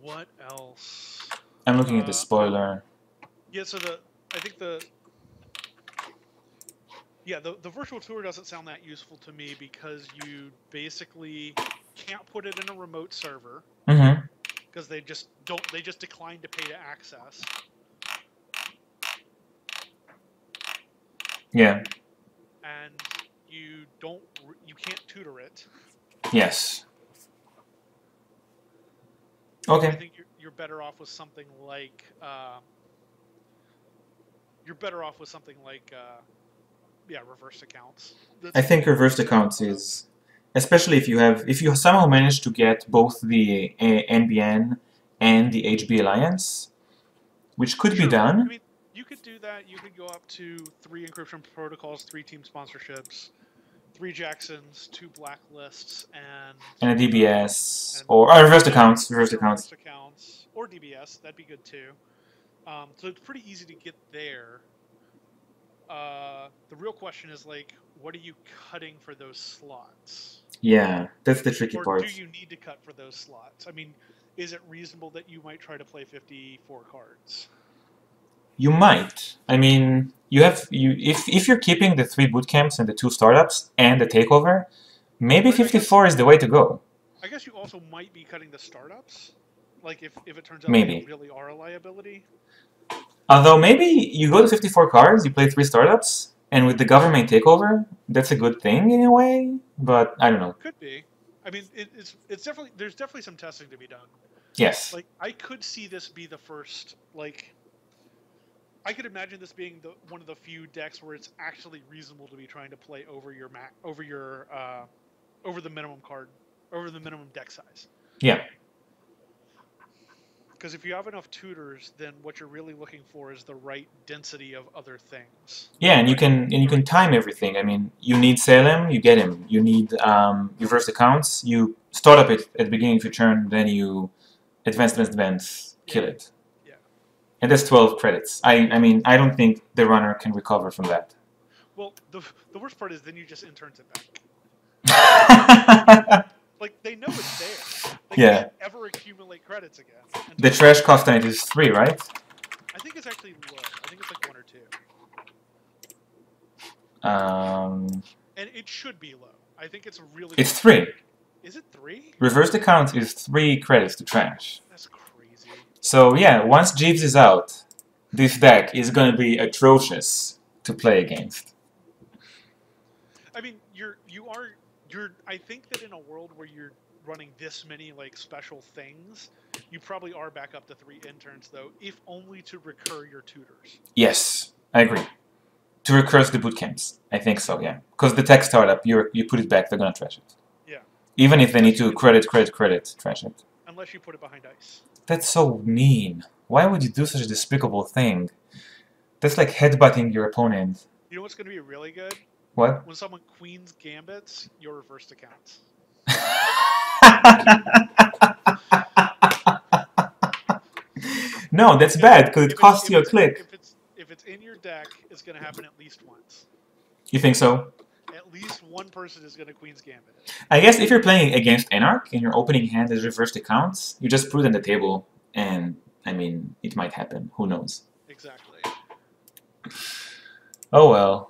What else? I'm looking at the spoiler. Yeah, so the virtual tour doesn't sound that useful to me because you basically can't put it in a remote server. Mm-hmm. Because they just decline to pay to access. Yeah. And you can't tutor it. Yes. Okay. I think you're better off with something like reversed accounts. I think reversed accounts is, especially if you somehow manage to get both the NBN and the HB Alliance, which could be done. I mean, you could do that. You could go up to 3 encryption protocols, 3 team sponsorships, 3 Jacksons, 2 blacklists, and a DBS or reversed accounts. Reversed accounts. Or DBS. That'd be good too. So it's pretty easy to get there. The real question is what are you cutting for those slots? Yeah, that's the tricky part. Or do you need to cut for those slots? I mean, is it reasonable that you might try to play 54 cards? You might. I mean, if you're keeping the 3 boot camps and the 2 startups and the takeover, maybe 54 is the way to go. I guess you also might be cutting the startups, if it turns out maybe they really are a liability. Although maybe you go to 54 cards, you play 3 startups, and with the government takeover, that's a good thing in a way. But I don't know. Could be. I mean, it's definitely there's definitely some testing to be done. Yes. I could see this be the first I could imagine this being one of the few decks where it's actually reasonable to be trying to play over the minimum deck size. Yeah. Because if you have enough tutors, then what you're really looking for is the right density of other things. Yeah, and you can time everything. I mean, you need Salem, you get him. You need reverse accounts, you start up it at the beginning of your turn, then you advance, kill it. Yeah. And that's 12 credits. I mean, I don't think the runner can recover from that. Well, the worst part is then you just interns it back. They know it's there. They can't ever accumulate credits again. The trash cost on it is 3, right? I think it's actually low. I think it's 1 or 2. And it should be low. I think it's really. It's 3. Is it 3? Reversed account is 3 credits to trash. That's crazy. So yeah, once Jeeves is out, this deck is going to be atrocious to play against. I mean, I think that in a world where you're running this many special things, you probably are back up to 3 interns though, if only to recur your tutors. Yes, I agree. To recurse the boot camps, I think so. Yeah, because the tech startup, you put it back, they're gonna trash it. Yeah. Even if they need to credit, trash it. Unless you put it behind ice. That's so mean. Why would you do such a despicable thing? That's like headbutting your opponent. You know what's gonna be really good? What? When someone queens gambits, your reversed accounts. No, that's bad because it costs you a click. If it's in your deck, it's going to happen at least once. You think so? At least one person is going to queen's gambit it. I guess if you're playing against Anarch and your opening hand is reversed accounts, you just put it on the table, and I mean, it might happen. Who knows? Exactly. Oh well.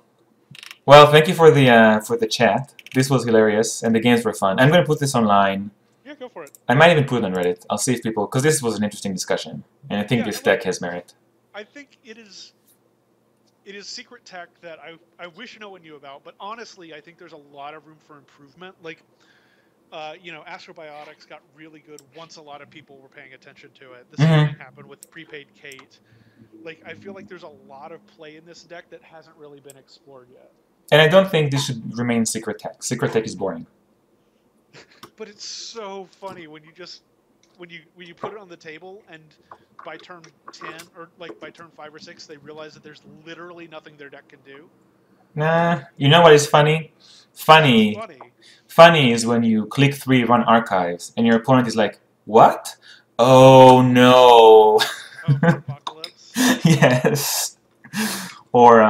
Well, thank you for the chat. This was hilarious, and the games were fun. I'm gonna put this online. Yeah, go for it. I might even put it on Reddit. I'll see if people, because this was an interesting discussion, and I think this deck has merit. I think it is secret tech that I wish no one knew about, but honestly, I think there's a lot of room for improvement. Like, you know, Astrobiotics got really good once a lot of people were paying attention to it. The same thing happened with Prepaid Kate. Like, I feel like there's a lot of play in this deck that hasn't really been explored yet. And I don't think this should remain secret tech. Secret tech is boring. But it's so funny when you just when you put it on the table and by turn 10 or like by turn 5 or 6 they realize that there's literally nothing their deck can do. Nah, you know what is funny? Funny is when you click 3 run archives and your opponent is like, what? Oh no. Oh, Apocalypse? Yes. Or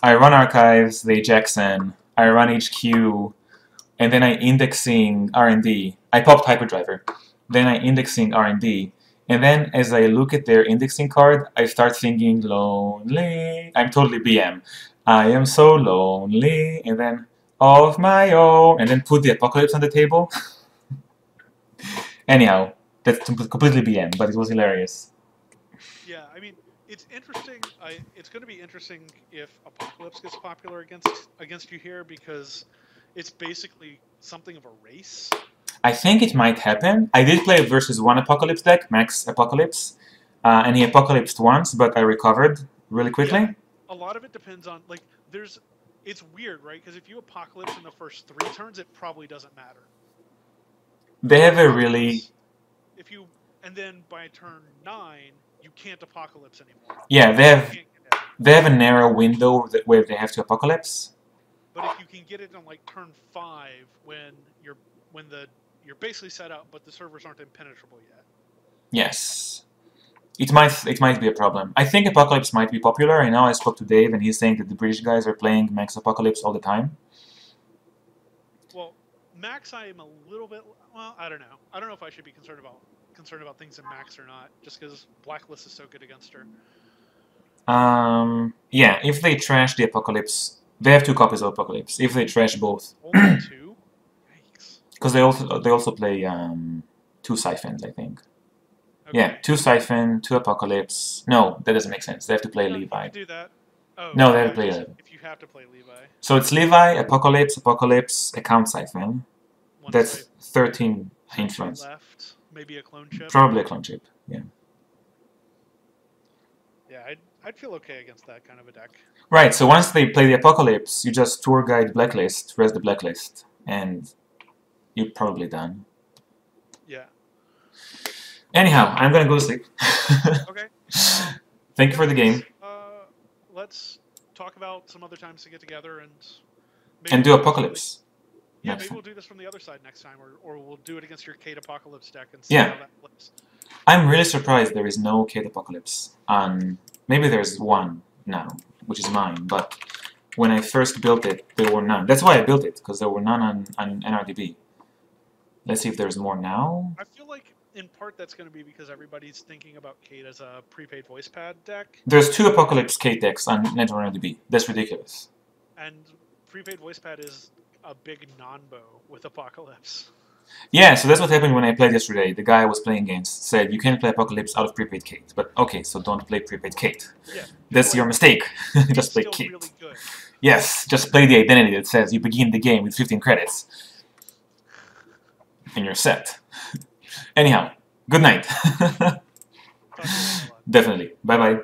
I run archives, they Jackson, I run HQ, and then I indexing R&D. I popped Hyperdriver. Then I indexing R&D. And then as I look at their indexing card, I start thinking, lonely. I'm totally BM. I am so lonely. And then, of my own. And then put the Apocalypse on the table. Anyhow, that's completely BM, but it was hilarious. Yeah, I mean, it's interesting. It's going to be interesting if Apocalypse gets popular against you here, because it's basically something of a race. I think it might happen. I did play versus one Apocalypse deck, Max Apocalypse, and he Apocalypsed once, but I recovered really quickly. Yeah, a lot of it depends on, like, it's weird, right? Because if you Apocalypse in the first 3 turns, it probably doesn't matter. They have a really... And then by turn 9, you can't Apocalypse anymore. Yeah, they have a narrow window where they have to Apocalypse. But if you can get it on like turn 5 when you're basically set up, but the servers aren't impenetrable yet. Yes. It might be a problem. I think Apocalypse might be popular. I know I spoke to Dave and he's saying that the British guys are playing Max Apocalypse all the time. Well, Max I am a little bit, well, I don't know. I don't know if I should be concerned about things in Max or not, just because Blacklist is so good against her. Yeah, if they trash the Apocalypse, they have 2 copies of Apocalypse. If they trash both, only 2? Yikes. Because they also play 2 Siphons, I think. Okay. Yeah, 2 Siphon, 2 Apocalypse. No, that doesn't make sense. They have to play Levi. You can do that. Oh, no, they have to play if you have to play Levi. So it's Levi, Apocalypse, Account Siphon. That's 13 influence. Left, maybe a clone chip. Probably a clone chip. Yeah. Yeah, I'd feel okay against that kind of a deck. Right. So once they play the Apocalypse, you just tour guide Blacklist, rest the Blacklist, and you're probably done. Yeah. Anyhow, I'm gonna go to sleep. Okay. Thank you for the game. Let's talk about some other times to get together and do Apocalypse. Yeah, maybe we'll do this from the other side next time, or we'll do it against your Kate Apocalypse deck and see how that plays. I'm really surprised there is no Kate Apocalypse. Maybe there's one now, which is mine, but when I first built it, there were none. That's why I built it, because there were none on NRDB. Let's see if there's more now. I feel like in part that's going to be because everybody's thinking about Kate as a prepaid voice pad deck. There's 2 Apocalypse Kate decks on Netrunner DB. That's ridiculous. And prepaid voice pad is a big non-bow with Apocalypse. Yeah, so that's what happened when I played yesterday. The guy I was playing against said, you can't play Apocalypse out of prepaid Kate. But okay, so don't play prepaid Kate. Yeah, that's your mistake. Just play Kate. Really good. Yes, just play the identity that says you begin the game with 15 credits. And you're set. Anyhow, good night. Definitely. Bye-bye.